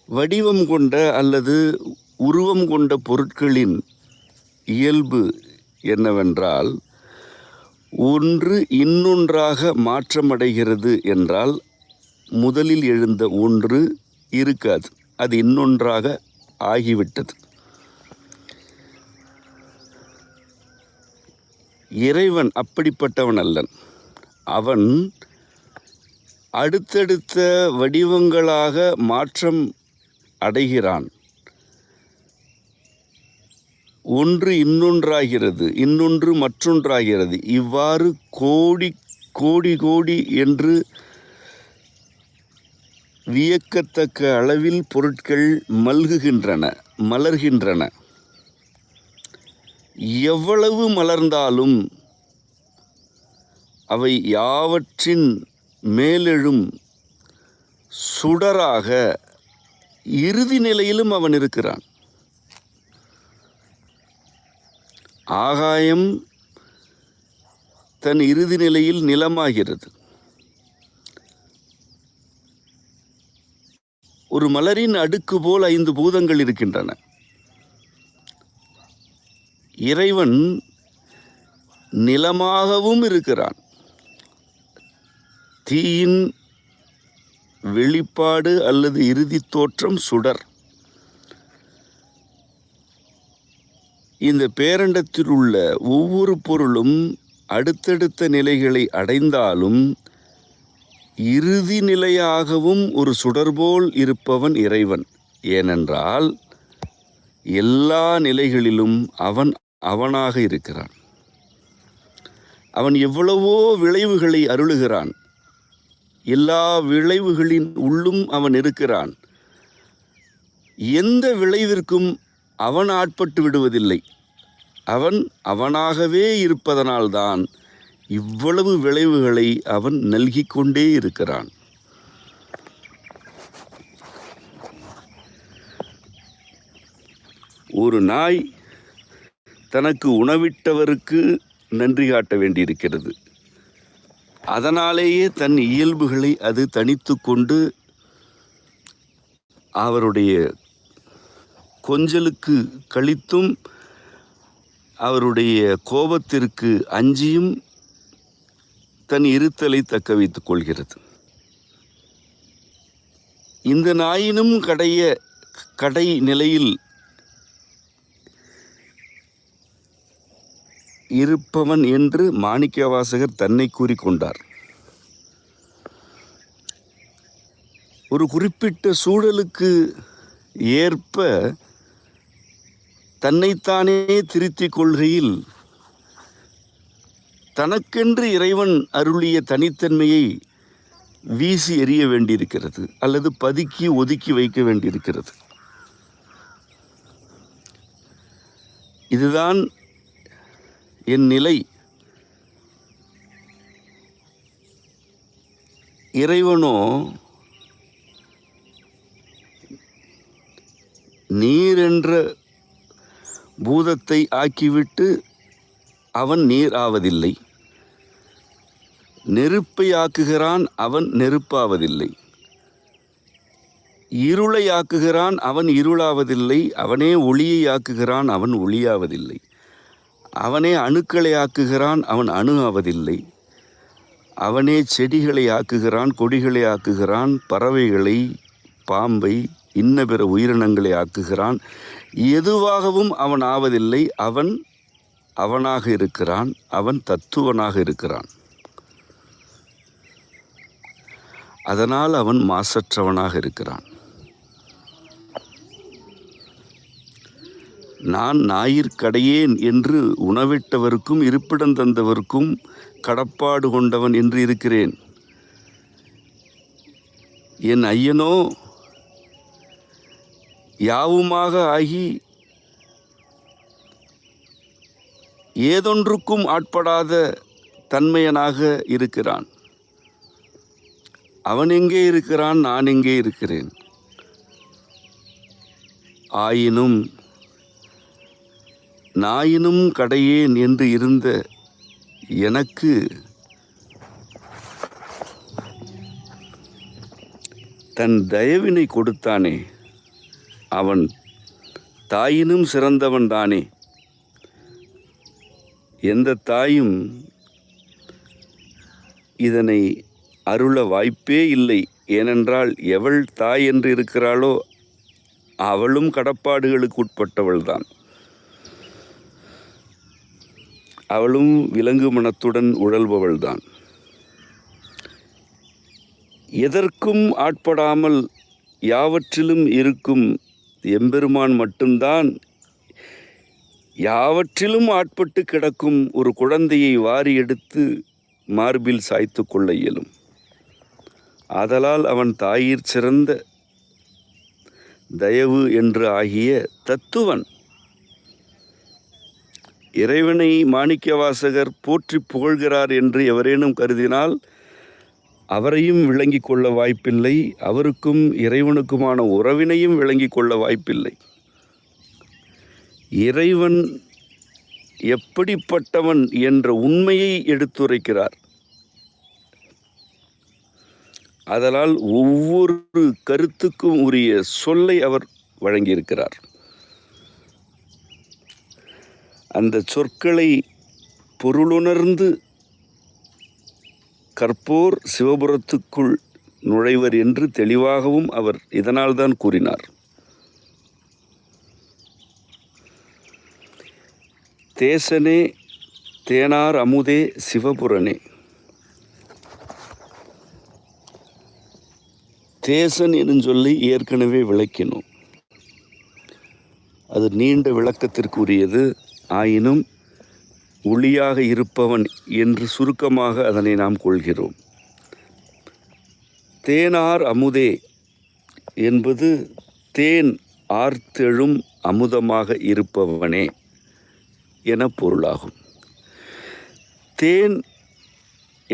வடிவம் கொண்ட அல்லது உருவம் கொண்ட பொருட்களின் இயல்பு என்னவென்றால், ஒன்று இன்னொன்றாக மாற்றமடைகிறது என்றால் முதலில் எழுந்த ஒன்று இருக்காது, அது இன்னொன்றாக ஆகிவிட்டது. இறைவன் அப்படிப்பட்டவன் அல்லன். அவன் அடுத்தடுத்த வடிவங்களாக மாற்றம் அடைகிறான். ஒன்று இன்னொன்றாகிறது, இன்னொன்று மற்றொன்றாகிறது. இவ்வாறு கோடி கோடி கோடி என்று வியக்கத்தக்க அளவில் பொருட்கள் மல்குகின்றன, மலர்கின்றன. எவ்வளவு மலர்ந்தாலும் அவை யாவற்றின் மேலெழும் சுடராக இறுதி நிலையிலும் அவன் இருக்கிறான். ஆகாயம் தன் இறுதி நிலையில் நிலமாகிறது. ஒரு மலரின் அடுக்கு போல் 5 பூதங்கள் இருக்கின்றன. இறைவன் நிலமாகவும் இருக்கிறான். தீயின் வெளிப்பாடு அல்லது இறுதி தோற்றம் சுடர். இந்த பேரண்டத்தில் உள்ள ஒவ்வொரு பொருளும் அடுத்தடுத்த நிலைகளை அடைந்தாலும் இறுதி நிலையாகவும் ஒரு சுடர்போல் இருப்பவன் இறைவன். ஏனென்றால் எல்லா நிலைகளிலும் அவன் அவனாக இருக்கிறான். அவன் எவ்வளவோ விளைவுகளை அருளுகிறான். எல்லா விளைவுகளின் உள்ளும் அவன் இருக்கிறான். எந்த விளைவிற்கும் அவன் ஆட்பட்டு விடுவதில்லை. அவன் அவனாகவே இருப்பதனால்தான் இவ்வளவு விளைவுகளை அவன் நல்கிக் கொண்டே இருக்கிறான். ஒரு நாய் தனக்கு உணவிட்டவருக்கு நன்றி காட்ட வேண்டியிருக்கிறது. அதனாலேயே தன் இயல்புகளை அது தனித்து கொண்டு அவருடைய கொஞ்சலுக்கு கழித்தும் அவருடைய கோபத்திற்கு அஞ்சியும் தன் இருத்தலை தக்க வைத்துக் கொள்கிறது. இந்த நாயினும் கடை நிலையில் இருப்பவன் என்று மாணிக்கவாசகர் தன்னை கூறிக்கொண்டார். ஒரு குறிப்பிட்ட சூழலுக்கு ஏற்ப தன்னைத்தானே திருத்திக் கொள்கையில் தனக்கென்று இறைவன் அருளிய தனித்தன்மையை வீசி எறிய வேண்டியிருக்கிறது, அல்லது பதுக்கி ஒதுக்கி வைக்க வேண்டியிருக்கிறது. இதுதான் என் நிலை. இறைவனோ நீர் என்ற பூதத்தை ஆக்கிவிட்டு அவன் நீர் ஆவதில்லை. நெருப்பை ஆக்குகிறான், அவன் நெருப்பாவதில்லை. இருளை ஆக்குகிறான், அவன் இருளாவதில்லை. அவனே ஒளியை ஆக்குகிறான், அவன் ஒளியாவதில்லை. அவனே அணுக்களை ஆக்குகிறான், அவன் அணு ஆவதில்லை. அவனே செடிகளை ஆக்குகிறான், கொடிகளை ஆக்குகிறான், பறவைகளை, பாம்பை, இன்ன பிற உயிரினங்களை ஆக்குகிறான். எதுவாகவும் அவன் ஆவதில்லை. அவன் அவனாக இருக்கிறான், அவன் தத்துவனாக இருக்கிறான். அதனால் அவன் மாசற்றவனாக இருக்கிறான். நான் ஞாயிற்கடையேன் என்று உணவிட்டவருக்கும் இருப்பிடம் தந்தவருக்கும் கடப்பாடு கொண்டவன் என்று இருக்கிறேன். என் ஐயனோ யாவுமாக ஆகி ஏதொன்றுக்கும் ஆட்படாத தன்மையனாக இருக்கிறான். அவன் எங்கே இருக்கிறான், நான் எங்கே இருக்கிறேன்? ஆயினும் நாயினும் கடையேன் என்று இருந்த எனக்கு தன் தயவினை கொடுத்தானே, அவன் தாயினும் சிறந்தவன் தானே. எந்த தாயும் இதனை அருள வாய்ப்பே இல்லை. ஏனென்றால் எவள் தாய் என்று இருக்கிறாளோ அவளும் கடப்பாடுகளுக்கு உட்பட்டவள்தான். அவளும் விலங்கு மனத்துடன் உழல்பவள்தான். எதற்கும் ஆட்படாமல் யாவற்றிலும் இருக்கும் எம்பெருமான் மட்டும்தான் யாவற்றிலும் ஆட்பட்டு கிடக்கும் ஒரு குழந்தையை வாரி எடுத்து மார்பில் சாய்த்து கொள்ள இயலும். ஆதலால் அவன் தாயிற் சிறந்த தயவு என்று ஆகிய தத்துவன். இறைவனை மாணிக்கவாசகர் போற்றி புகழ்கிறார் என்று எவரேனும் கருதினால் அவரையும் விளங்கி கொள்ள வாய்ப்பில்லை, அவருக்கும் இறைவனுக்குமான உறவினையும் விளங்கி கொள்ள வாய்ப்பில்லை. இறைவன் எப்படிப்பட்டவன் என்ற உண்மையை எடுத்துரைக்கிறார். அதனால் ஒவ்வொரு கருத்துக்கும் உரிய சொல்லை அவர் வழங்கியிருக்கிறார். அந்த சொற்களை பொருளுணர்ந்து கற்போர் சிவபுரத்துக்குள் நுழைவர் என்று தெளிவாகவும் அவர் இதனால்தான் கூறினார். தேசனே தேனார் அமுதே சிவபுரனே. தேசன் என்னும் சொல்லி ஏற்கனவே விளக்கினோம். அது நீண்ட விளக்கத்திற்குரியது. ஆயினும் ஒளியாக இருப்பவன் என்று சுருக்கமாக அதனை நாம் கொள்கிறோம். தேனார் அமுதே என்பது தேன் ஆர்த்தெழும் அமுதமாக இருப்பவனே என பொருளாகும். தேன்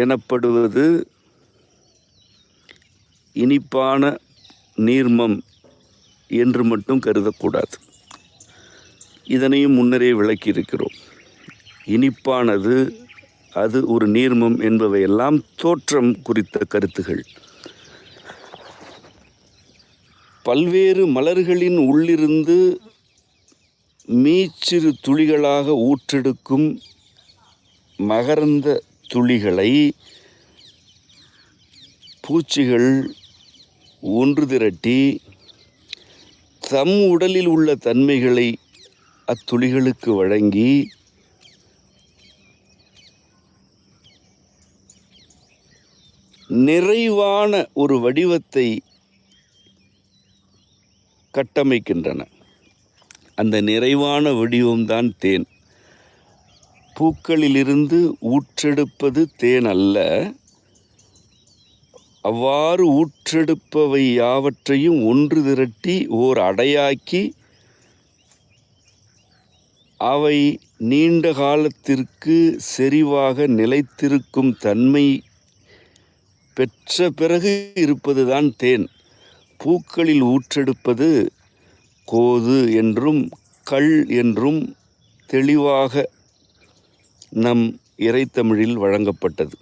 எனப்படுவது இனிப்பான நீர்மம் என்று மட்டும் கருதக்கூடாது. இதனையும் முன்னரே விளக்கியிருக்கிறோம். இனிப்பானது, அது ஒரு நீர்மம் என்பவையெல்லாம் தோற்றம் குறித்த கருத்துகள். பல்வேறு மலர்களின் உள்ளிருந்து மீச்சிறு துளிகளாக ஊற்றெடுக்கும் மகரந்த துளிகளை பூச்சிகள் ஒன்று திரட்டி தம் உடலில் உள்ள தன்மைகளை அத்துளிகளுக்கு வழங்கி நிறைவான ஒரு வடிவத்தை கட்டமைக்கின்றன. அந்த நிறைவான வடிவம்தான் தேன். பூக்களிலிருந்து ஊற்றெடுப்பது தேன் அல்ல. அவ்வாறு ஊற்றெடுப்பவை யாவற்றையும் ஒன்று திரட்டி ஓர் அடையாக்கி அவை நீண்ட காலத்திற்கு செறிவாக நிலைத்திருக்கும் தன்மை பெற்ற பிறகு இருப்பதுதான் தேன். பூக்களில் ஊற்றெடுப்பது கோது என்றும் கள் என்றும் தெளிவாக நம் இறைத்தமிழில் வழங்கப்பட்டது.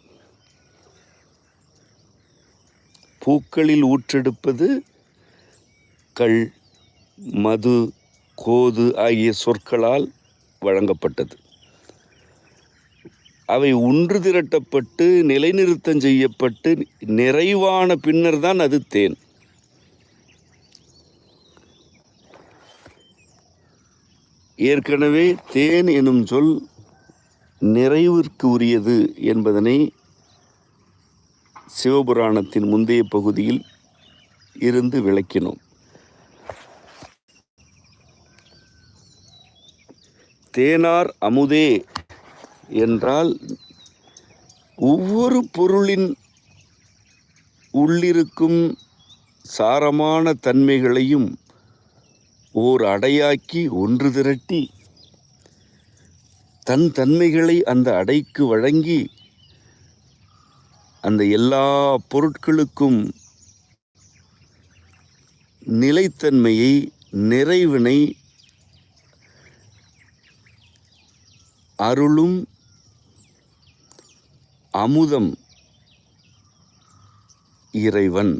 பூக்களில் ஊற்றெடுப்பது கள், மது, கோது ஆகிய சொற்களால் வழங்கப்பட்டது. அவை ஒன்று திரட்டப்பட்டு நிலைநிறுத்தம் செய்யப்பட்டு நிறைவான பின்னர் தான் அது தேன். ஏற்கனவே தேன் எனும் சொல் நிறைவிற்கு உரியது என்பதனை சிவபுராணத்தின் முந்தைய பகுதியில் இருந்து விளக்கினோம். தேனார் அமுதே என்றால் ஒவ்வொரு பொருளின் உள்ளிருக்கும் சாரமான தன்மைகளையும் ஓர் அடையாக்கி ஒன்று திரட்டி தன் தன்மைகளை அந்த அடைக்கு வழங்கி அந்த எல்லா பொருட்களுக்கும் நிலைத்தன்மையை, நிறைவினை அருளும் அமுதம் இறைவன்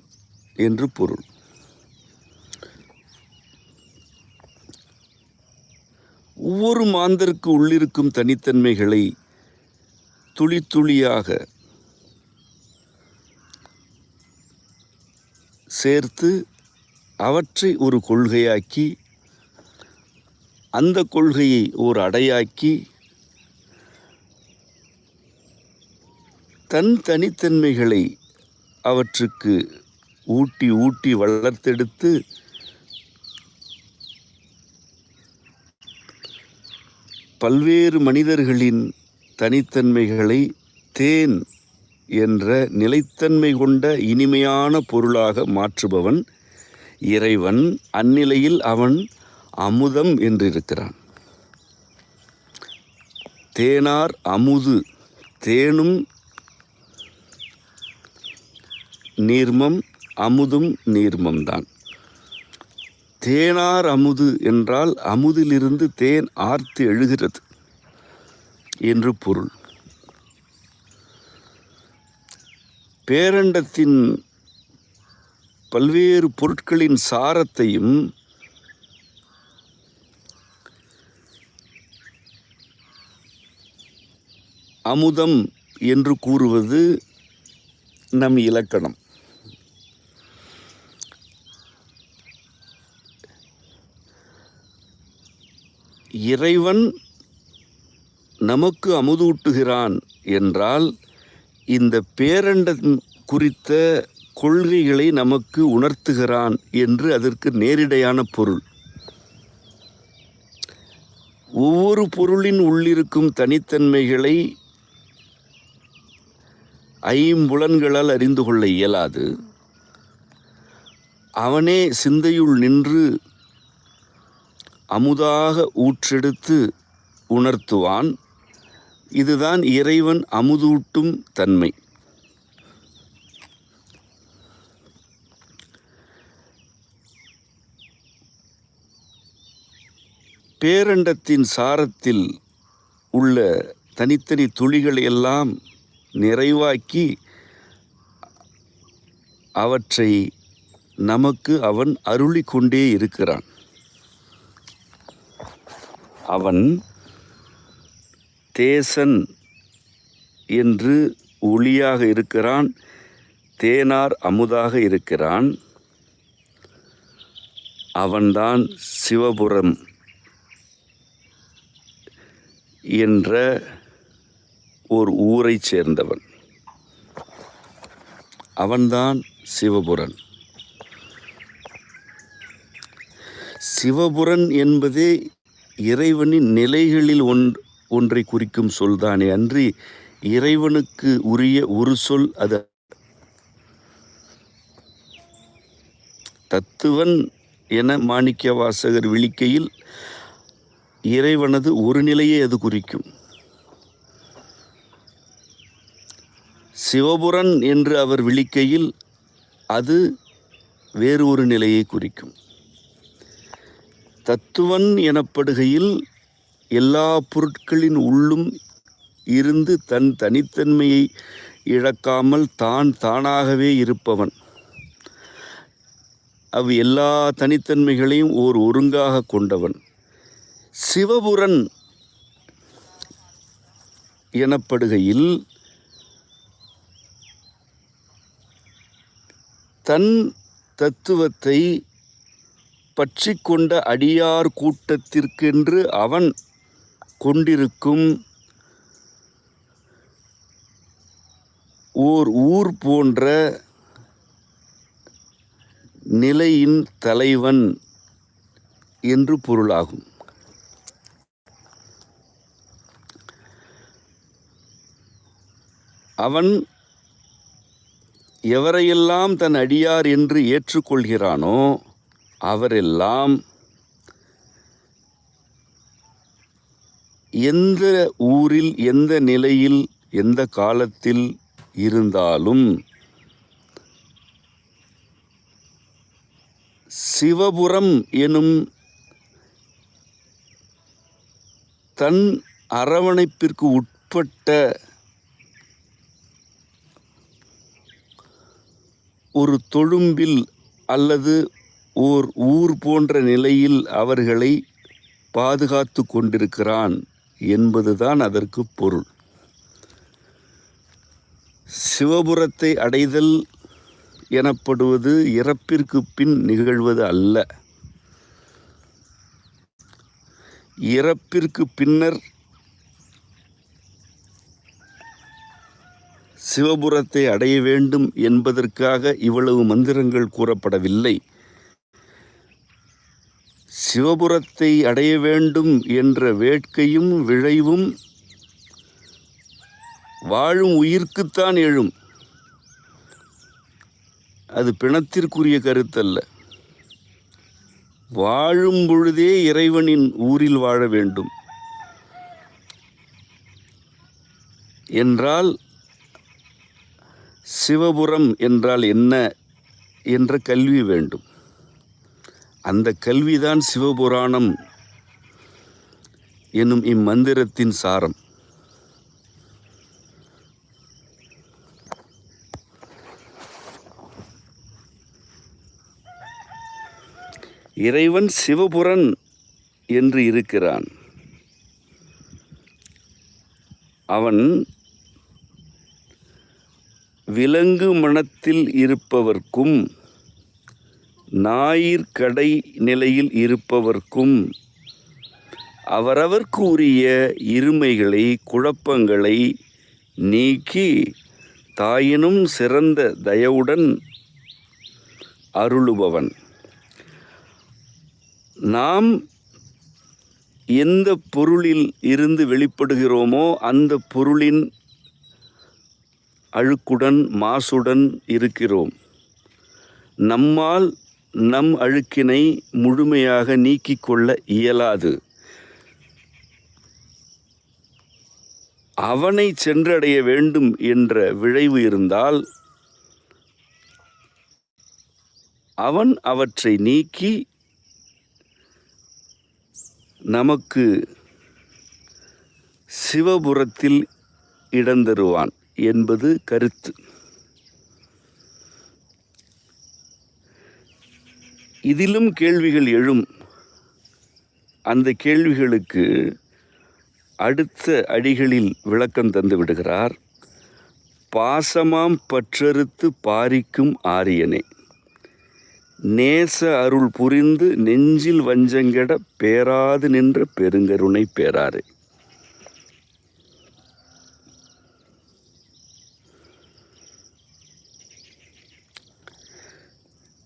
என்று பொருள். ஒவ்வொரு மாந்தருக்கு உள்ளிருக்கும் தனித்தன்மைகளை துளி துளியாக சேர்த்து அவற்றை ஒரு கொள்கையாக்கி அந்த கொள்கையை ஓர் அடையாக்கி தன் தனித்தன்மைகளை அவற்றுக்கு ஊட்டி ஊட்டி வளர்த்தெடுத்து பல்வேறு மனிதர்களின் தனித்தன்மைகளை தேன் என்ற நிலைத்தன்மை கொண்ட இனிமையான பொருளாக மாற்றுபவன் இறைவன். அந்நிலையில் அவன் அமுதம் என்றிருக்கிறான். தேனார் அமுது, தேனும் நீர்மம், அமுதும் நீர்மம்தான். தேனார் அமுது என்றால் அமுதிலிருந்து தேன் ஆர்த்து எழுகிறது என்று பொருள். பேரண்டத்தின் பல்வேறு பொருட்களின் சாரத்தையும் அமுதம் என்று கூறுவது நம் இலக்கணம். இறைவன் நமக்கு அமுதூட்டுகிறான் என்றால் இந்த பேரண்டம் குறித்த கொள்கைகளை நமக்கு உணர்த்துகிறான் என்று அதற்கு நேரிடையான பொருள். ஒவ்வொரு பொருளின் உள்ளிருக்கும் தனித்தன்மைகளை ஐம்புலன்களால் அறிந்து கொள்ள இயலாது. அவனே சிந்தையுள் நின்று அமுதாக ஊற்றெடுத்து உணர்த்துவான். இதுதான் இறைவன் அமுதூட்டும் தன்மை. பேரண்டத்தின் சாரத்தில் உள்ள தனித்தனி துளிகளை எல்லாம் நிறைவாக்கி அவற்றை நமக்கு அவன் அருளிக்கொண்டே இருக்கிறான். அவன் தேசன் என்று ஒளியாக இருக்கிறான், தேனார் அமுதாக இருக்கிறான். அவன்தான் சிவபுரம் என்ற ஓர் ஊரைச் சேர்ந்தவன். அவன்தான் சிவபுரன். சிவபுரன் என்பதே இறைவனின் நிலைகளில் ஒன்றை குறிக்கும் சொல்தானே அன்றி இறைவனுக்கு உரிய ஒரு சொல் அது. தத்துவன் என மாணிக்க வாசகர் விழிக்கையில் இறைவனது ஒரு நிலையை அது குறிக்கும். சிவபுரன் என்று அவர் விழிக்கையில் அது வேறு ஒரு நிலையை குறிக்கும். தத்துவன் எனப்படுகையில் எல்லா பொருட்களின் உள்ளும் இருந்து தன் தனித்தன்மையை இழக்காமல் தானாகவே இருப்பவன். எல்லா தனித்தன்மைகளையும் ஓர் ஒருங்காக கொண்டவன். சிவபுரன் எனப்படுகையில் தன் தத்துவத்தை பற்றி கொண்ட அடியார் கூட்டத்திற்கென்று அவன் கொண்டிருக்கும் ஓர் ஊர் போன்ற நிலையின் தலைவன் என்று பொருளாகும். அவன் எவரையெல்லாம் தன் அடியார் என்று ஏற்றுக்கொள்கிறானோ அவரெல்லாம் எந்த ஊரில் எந்த நிலையில் எந்த காலத்தில் இருந்தாலும் சிவபுரம் எனும் தன் அரவணைப்பிற்கு உட்பட்ட ஒரு தொழும்பில் அல்லது ஓர் ஊர் போன்ற நிலையில் அவர்களை பாதுகாத்து கொண்டிருக்கிறான் என்பதுதான் அதற்கு பொருள். சிவபுரத்தை அடைதல் எனப்படுவது இறப்பிற்கு பின் நிகழ்வது அல்ல. இறப்பிற்கு பின்னர் சிவபுரத்தை அடைய வேண்டும் என்பதற்காக இவ்வளவு மந்திரங்கள் கூறப்படவில்லை. சிவபுரத்தை அடைய வேண்டும் என்ற வேட்கையும் விழைவும் வாழும் உயிர்க்குத்தான் எழும். அது பிணத்திற்குரிய கருத்தல்ல. வாழும் பொழுதே இறைவனின் ஊரில் வாழ வேண்டும் என்றால் சிவபுரம் என்றால் என்ன என்ற கல்வி வேண்டும். அந்த கல்விதான் சிவபுராணம் எனும் இம்மந்திரத்தின் சாரம். இறைவன் சிவபுரன் என்று இருக்கிறான். அவன் விலங்கு மனத்தில் இருப்பவர்க்கும் ஞாயிற்கடை நிலையில் இருப்பவர்க்கும் அவரவர்க்கு உரிய இருமைகளை குழப்பங்களை நீக்கி தாயினும் சிறந்த தயவுடன் அருளுபவன். நாம் எந்த பொருளில் இருந்து வெளிப்படுகிறோமோ அந்த பொருளின் அழுக்குடன் மாசுடன் இருக்கிறோம். நம்மால் நம் அழுக்கினை முழுமையாக நீக்கிக் கொள்ள இயலாது. அவனை சென்றடைய வேண்டும் என்ற விழைவு இருந்தால் அவன் அவற்றை நீக்கி நமக்கு சிவபுரத்தில் இடந்தருவான் என்பது கருத்து. இதிலும் கேள்விகள் எழும். அந்த கேள்விகளுக்கு அடுத்த அடிகளில் விளக்கம் தந்து விடுகிறார். பாசமாம் பற்றறுத்து பாரிக்கும் ஆரியனே, நேச அருள் புரிந்து நெஞ்சில் வஞ்சங்கெட பேராது நின்ற பெருங்கருணை பேராரே.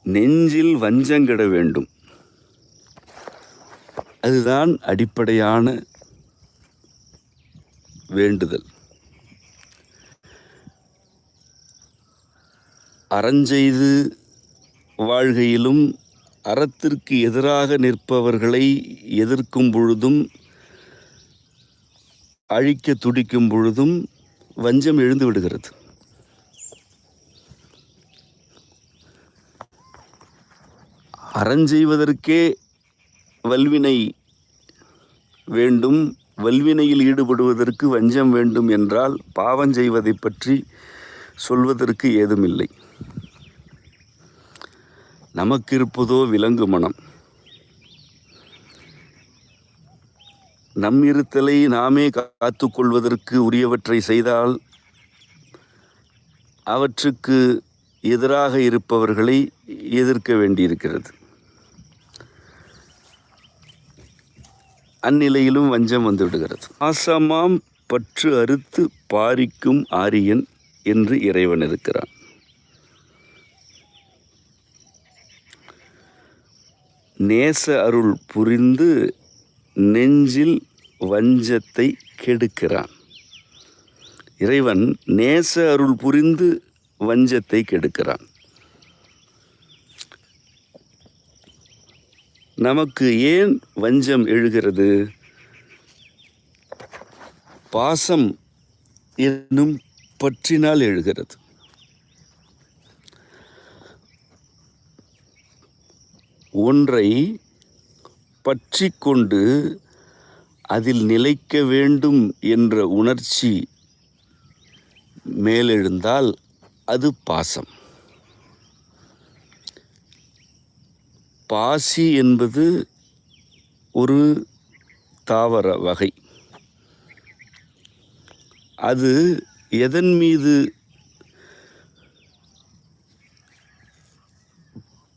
நெஞ்சில் வஞ்சங்கெட வேண்டும். அதுதான் அடிப்படையான வேண்டுதல். அறஞ்செய்து வாழ்கையிலும் அறத்திற்கு எதிராக நிற்பவர்களை எதிர்க்கும் பொழுதும் அழிக்க துடிக்கும் பொழுதும் வஞ்சம் எழுந்து விடுகிறது. அறஞ்செய்வதற்கே வல்வினை வேண்டும், வல்வினையில் ஈடுபடுவதற்கு வஞ்சம் வேண்டும் என்றால் பாவம் செய்வதை பற்றி சொல்வதற்கு ஏதுமில்லை. நமக்கு இருப்பதோ விலங்கு மனம். நம் இருத்தலை நாமே காத்து கொள்வதற்கு உரியவற்றை செய்தால் அவற்றுக்கு எதிராக இருப்பவர்களை எதிர்க்க வேண்டியிருக்கிறது. அந்நிலையிலும் வஞ்சம் வந்துவிடுகிறது. பாசமாம் பற்று அறுத்து பாரிக்கும் ஆரியன் என்று இறைவன் இருக்கிறான். நேச அருள் புரிந்து நெஞ்சில் வஞ்சத்தை கெடுக்கிறான். இறைவன் நேச அருள் புரிந்து வஞ்சத்தை கெடுக்கிறான். நமக்கு ஏன் வஞ்சம் எழுகிறது? பாசம் என்னும் பற்றினால் எழுகிறது. ஒன்றை பற்றி கொண்டு அதில் நிலைக்க வேண்டும் என்ற உணர்ச்சி மேலெழுந்தால் அது பாசம். பாசி என்பது ஒரு தாவர வகை. அது எதன் மீது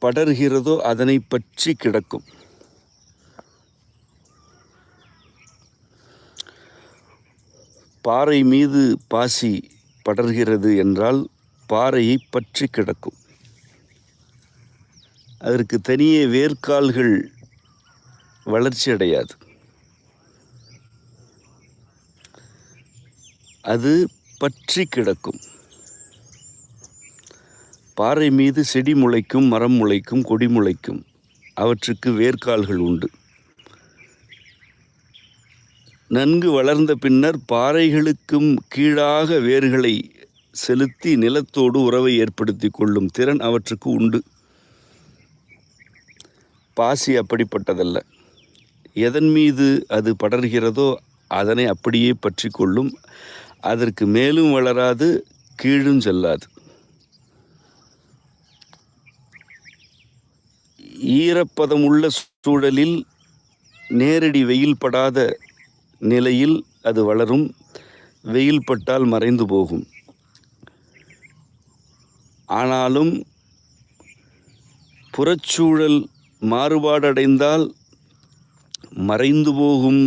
படர்கிறதோ அதனை பற்றி கிடக்கும். பாறை மீது பாசி படர்கிறது என்றால் பாறையை பற்றி கிடக்கும். அதற்கு தனியே வேர்க்கால்கள் வளர்ச்சி அடையாது. அது பற்றி கிடக்கும். பாறை மீது செடி முளைக்கும், மரம் முளைக்கும், கொடி முளைக்கும். அவற்றுக்கு வேர்க்கால்கள் உண்டு. நன்கு வளர்ந்த பின்னர் பாறைகளுக்கும் கீழாக வேர்களை செலுத்தி நிலத்தோடு உறவை ஏற்படுத்தி கொள்ளும் திறன் அவற்றுக்கு உண்டு. பாசி அப்படிப்பட்டதல்ல. எதன் மீது அது படர்கிறதோ அதனை அப்படியே பற்றி கொள்ளும். அதற்கு மேலும் வளராது, கீழும் செல்லாது. ஈரப்பதம் உள்ள சூழலில் நேரடி வெயில் படாத நிலையில் அது வளரும். வெயில் பட்டால் மறைந்து போகும். ஆனாலும் புறச்சூழல் மாறுபாடடைந்தால் மறைந்து போகும்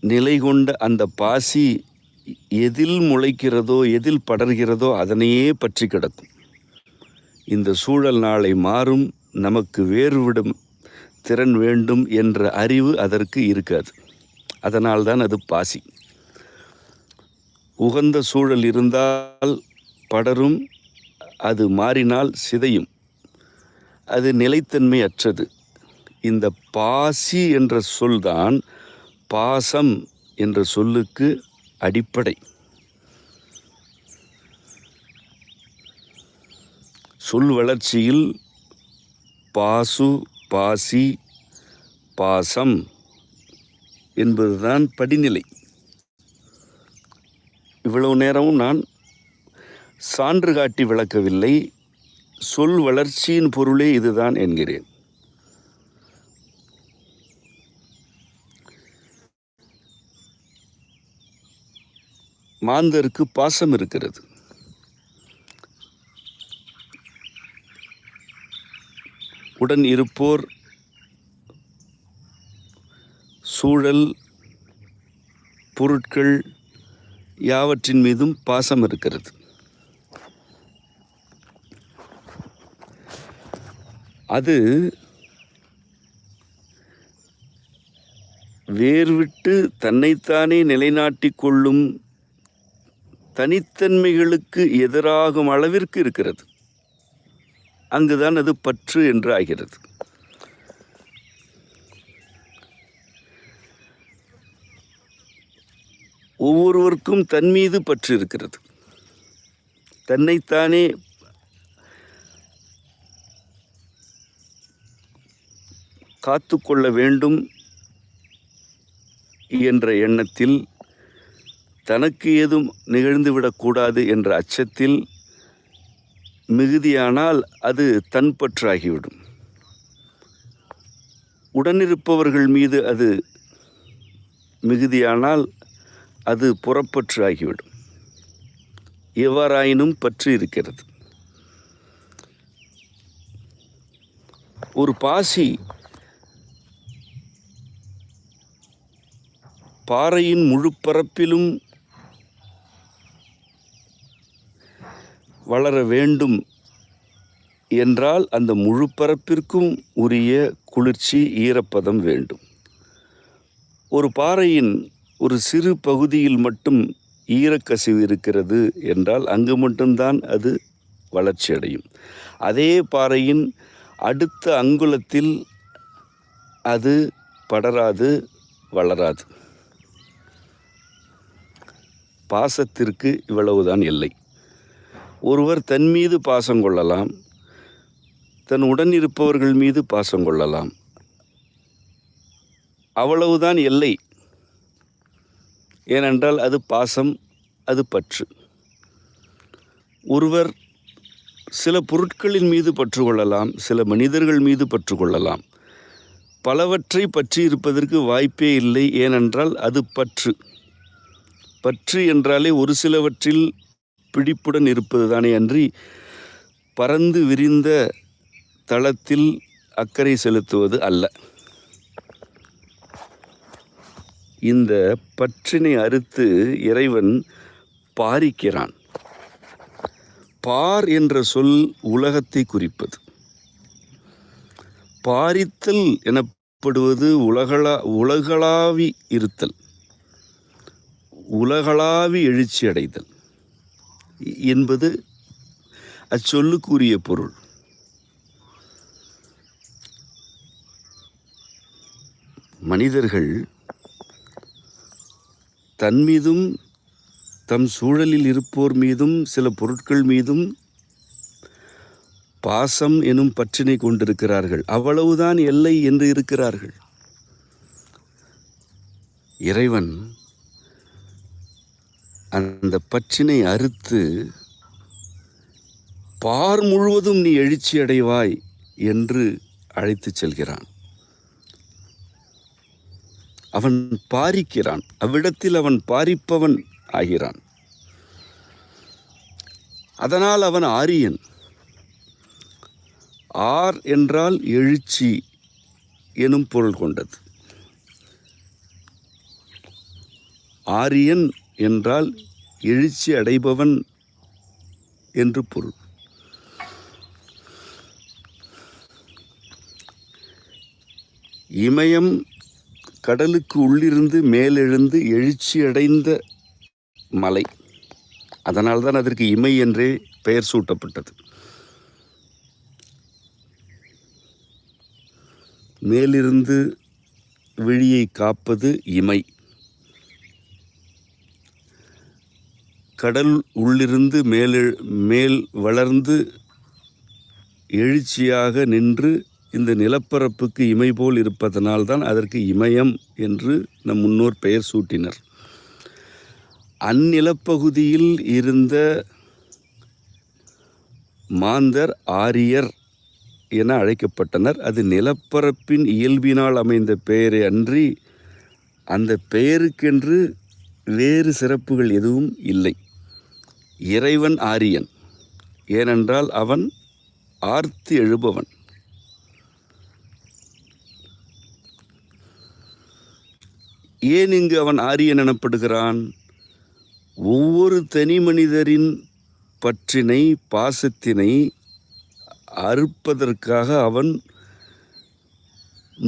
நிலை கொண்ட அந்த பாசி எதில் முளைக்கிறதோ எதில் படர்கிறதோ அதனையே பற்றி கிடக்கும். இந்த சூழல் நாளை மாறும், நமக்கு வேறுவிடும் திறன் வேண்டும் என்ற அறிவு அதற்கு இருக்காது. அதனால்தான் அது பாசி. உகந்த சூழல் இருந்தால் படரும், அது மாறினால் சிதையும். அது நிலைத்தன்மை அற்றது. இந்த பாசி என்ற சொல்தான் பாசம் என்ற சொல்லுக்கு அடிப்படை. சொல் வளர்ச்சியில் பாசு, பாசி, பாசம் என்பதுதான் படிநிலை. இவ்வளவு நேரமும் நான் சான்று காட்டி விளக்கவில்லை, சொல் வளர்ச்சியின் பொருளே இதுதான் என்கிறேன். மாந்தருக்கு பாசம் இருக்கிறது. உடன் இருப்போர், சூழல், பொருட்கள் யாவற்றின் மீதும் பாசம் இருக்கிறது. அது வேர்விட்டு தன்னைத்தானே நிலைநாட்டிக் கொள்ளும் தனித்தன்மைகளுக்கு எதிராகும் அளவிற்கு இருக்கிறது. அங்குதான் அது பற்று என்று ஆகிறது. ஒவ்வொருவருக்கும் தன் மீது பற்று இருக்கிறது. தன்னைத்தானே காத்து கொள்ள வேண்டும் என்ற எண்ணத்தில், தனக்கு ஏதும் நிகழ்ந்துவிடக்கூடாது என்ற அச்சத்தில் மிகுதியானால் அது தன் பற்றாகிவிடும். உடனிருப்பவர்கள் மீது அது மிகுதியானால் அது புறப்பற்று ஆகிவிடும். எவ்வாறாயினும் பற்று இருக்கிறது. ஒரு பாசி பாறையின் முழு பரப்பிலும் வளர வேண்டும் என்றால் அந்த முழு பரப்பிற்கும் உரிய குளிர்ச்சி, ஈரப்பதம் வேண்டும். ஒரு பாறையின் ஒரு சிறு பகுதியில் மட்டும் ஈரக்கசிவு இருக்கிறது என்றால் அங்கு மட்டும்தான் அது வளர்ச்சி அடையும். அதே பாறையின் அடுத்த அங்குலத்தில் அது படராது, வளராது. பாசத்திற்கு இவ்வளவுதான் எல்லை. ஒருவர் தன் மீது பாசம் கொள்ளலாம், தன் உடன் இருப்பவர்கள் மீது பாசம் கொள்ளலாம். அவ்வளவுதான் எல்லை. ஏனென்றால் அது பாசம், அது பற்று. ஒருவர் சில பொருட்களின் மீது பற்று கொள்ளலாம், சில மனிதர்கள் மீது பற்று கொள்ளலாம். பலவற்றை பற்றி இருப்பதற்கு வாய்ப்பே இல்லை. ஏனென்றால் அது பற்று. பற்று என்றாலே ஒரு சிலவற்றில் பிடிப்புடன் இருப்பது தானே அன்றி பறந்து விரிந்த தளத்தில் அக்கறை செலுத்துவது அல்ல. இந்த பற்றினை அறுத்து இறைவன் பாரிக்கிறான். பார் என்ற சொல் உலகத்தை குறிப்பது. பாரித்தல் எனப்படுவது உலகளாவி இருத்தல், உலகளாவி எழுச்சி அடைதல் என்பது அச்சொல்லுக்குரிய பொருள். மனிதர்கள் தன் மீதும் தம் சூழலில் இருப்போர் மீதும் சில பொருட்கள் மீதும் பாசம் எனும் பற்றினை கொண்டிருக்கிறார்கள். அவ்வளவுதான் எல்லை என்று இருக்கிறார்கள். இறைவன் அந்த பற்றினை அறுத்து பார் முழுவதும் நீ எழுச்சி அடைவாய் என்று அழைத்துச் செல்கிறான். அவன் பாரிக்கிறான். அவ்விடத்தில் அவன் பாரிப்பவன் ஆகிறான். அதனால் அவன் ஆரியன். ஆர் என்றால் எழுச்சி எனும் பொருள் கொண்டது. ஆரியன் என்றால் எழுச்சி அடைபவன் என்று பொருள். இமயம் கடலுக்கு உள்ளிருந்து மேலெழுந்து எழுச்சி அடைந்த மலை. அதனால்தான் அதற்கு இமை என்றே பெயர் சூட்டப்பட்டது. மேலிருந்து விழியை காப்பது இமை. கடல் உள்ளிருந்து மேல் வளர்ந்து எழுச்சியாக நின்று இந்த நிலப்பரப்புக்கு இமை போல் இருப்பதனால்தான் அதற்கு இமயம் என்று நம் முன்னோர் பெயர் சூட்டினர். அந்நிலப்பகுதியில் இருந்த மாந்தர் ஆரியர் என அழைக்கப்பட்டனர். அது நிலப்பரப்பின் இயல்பினால் அமைந்த பெயரை அன்றி அந்த பெயருக்கென்று வேறு சிறப்புகள் எதுவும் இல்லை. இறைவன் ஆரியன், ஏனென்றால் அவன் ஆர்த்து எழுபவன். ஏன் இங்கு அவன் ஆரியன் எனப்படுகிறான்? ஒவ்வொரு தனி மனிதரின் பற்றினை, பாசத்தினை அறுப்பதற்காக அவன்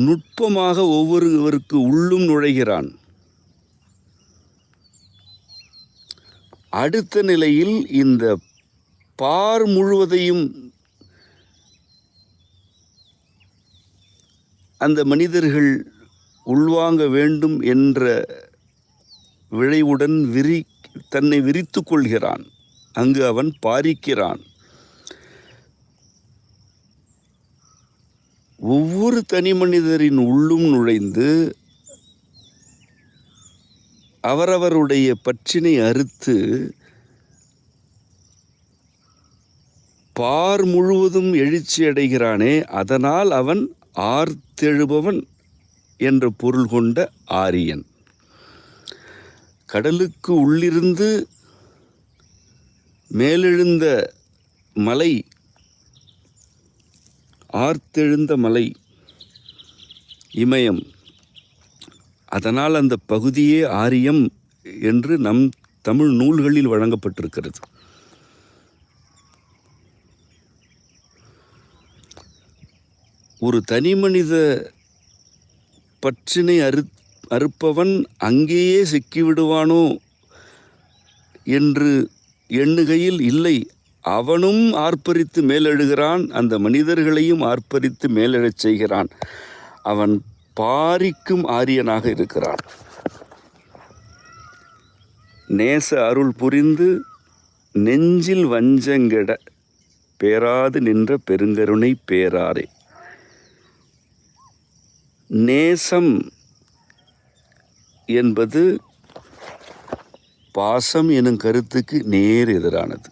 நுட்பமாக ஒவ்வொருவருக்கு உள்ளும் நுழைகிறான். அடுத்த நிலையில் இந்த பார் முழுவதையும் அந்த மனிதர்கள் உள்வாங்க வேண்டும் என்ற விளைவுடன் தன்னை விரித்து கொள்கிறான். அங்கு அவன் பாரிக்கிறான். ஒவ்வொரு தனி மனிதரின் உள்ளும் நுழைந்து அவரவருடைய பற்றினை அறுத்து பார் முழுவதும் எழுச்சி அடைகிறானே, அதனால் அவன் ஆர்த்தெழுபவன் என்ற பொருள் கொண்ட ஆரியன். கடலுக்கு உள்ளிருந்து மேலெழுந்த மலை, ஆர்த்தெழுந்த மலை இமயம். அதனால் அந்த பகுதியே ஆரியம் என்று நம் தமிழ் நூல்களில் வழங்கப்பட்டிருக்கிறது. ஒரு தனி மனித பற்றினை அறுப்பவன் அங்கேயே சிக்கிவிடுவானோ என்று எண்ணுகையில் இல்லை, அவனும் ஆர்ப்பரித்து மேலெழுகிறான். அந்த மனிதர்களையும் ஆர்ப்பரித்து மேலெழச் செய்கிறான். அவன் பாரிக்கும் ஆரியனாக இருக்கிறான். நேச அருள் புரிந்து நெஞ்சில் வஞ்சங்கெட பேராது நின்ற பெருங்கருணை பேராரே. நேசம் என்பது பாசம் எனும் கருத்துக்கு நேர் எதிரானது.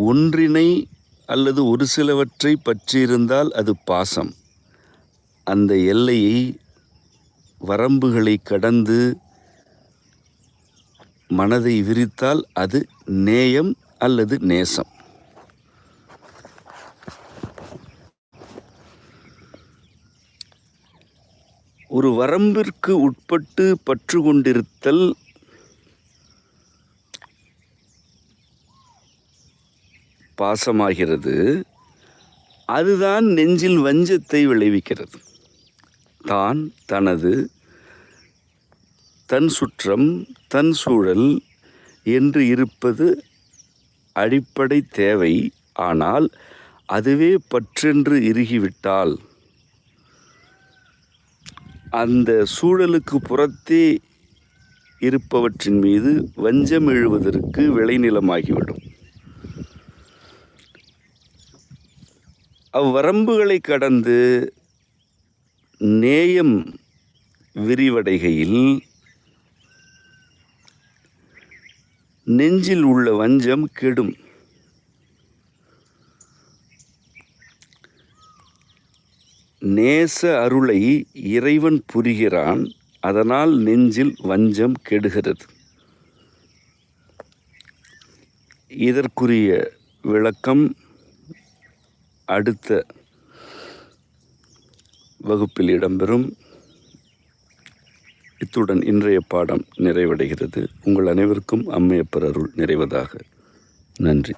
ஒன்றினை அல்லது ஒரு சிலவற்றை பற்றியிருந்தால் அது பாசம். அந்த எல்லையை, வரம்புகளை கடந்து மனதை விரித்தால் அது நேயம் அல்லது நேசம். ஒரு வரம்பிற்கு உட்பட்டு பற்று கொண்டிருத்தல் பாசமாகிறது. அதுதான் நெஞ்சில் வஞ்சத்தை விளைவிக்கிறது. தான், தனது, தன் சுற்றம், தன் சூழல் என்று இருப்பது அடிப்படை தேவை. ஆனால் அதுவே பற்றென்று இறுகிவிட்டால் அந்த சூழலுக்கு புறத்தே இருப்பவற்றின் மீது வஞ்சம் எழுவதற்கு விளைநிலமாகிவிடும். அவ்வரம்புகளை கடந்து நேயம் விரிவடைகையில் நெஞ்சில் உள்ள வஞ்சம் கெடும். நேச அருளை இறைவன் புரிகிறான். அதனால் நெஞ்சில் வஞ்சம் கெடுகிறது. இதற்குரிய விளக்கம் அடுத்த வகுப்பில் இடம்பெறும். இத்துடன் இன்றைய பாடம் நிறைவடைகிறது. உங்கள் அனைவருக்கும் அம்மையப்பர் அருள் நிறைவதாக. நன்றி.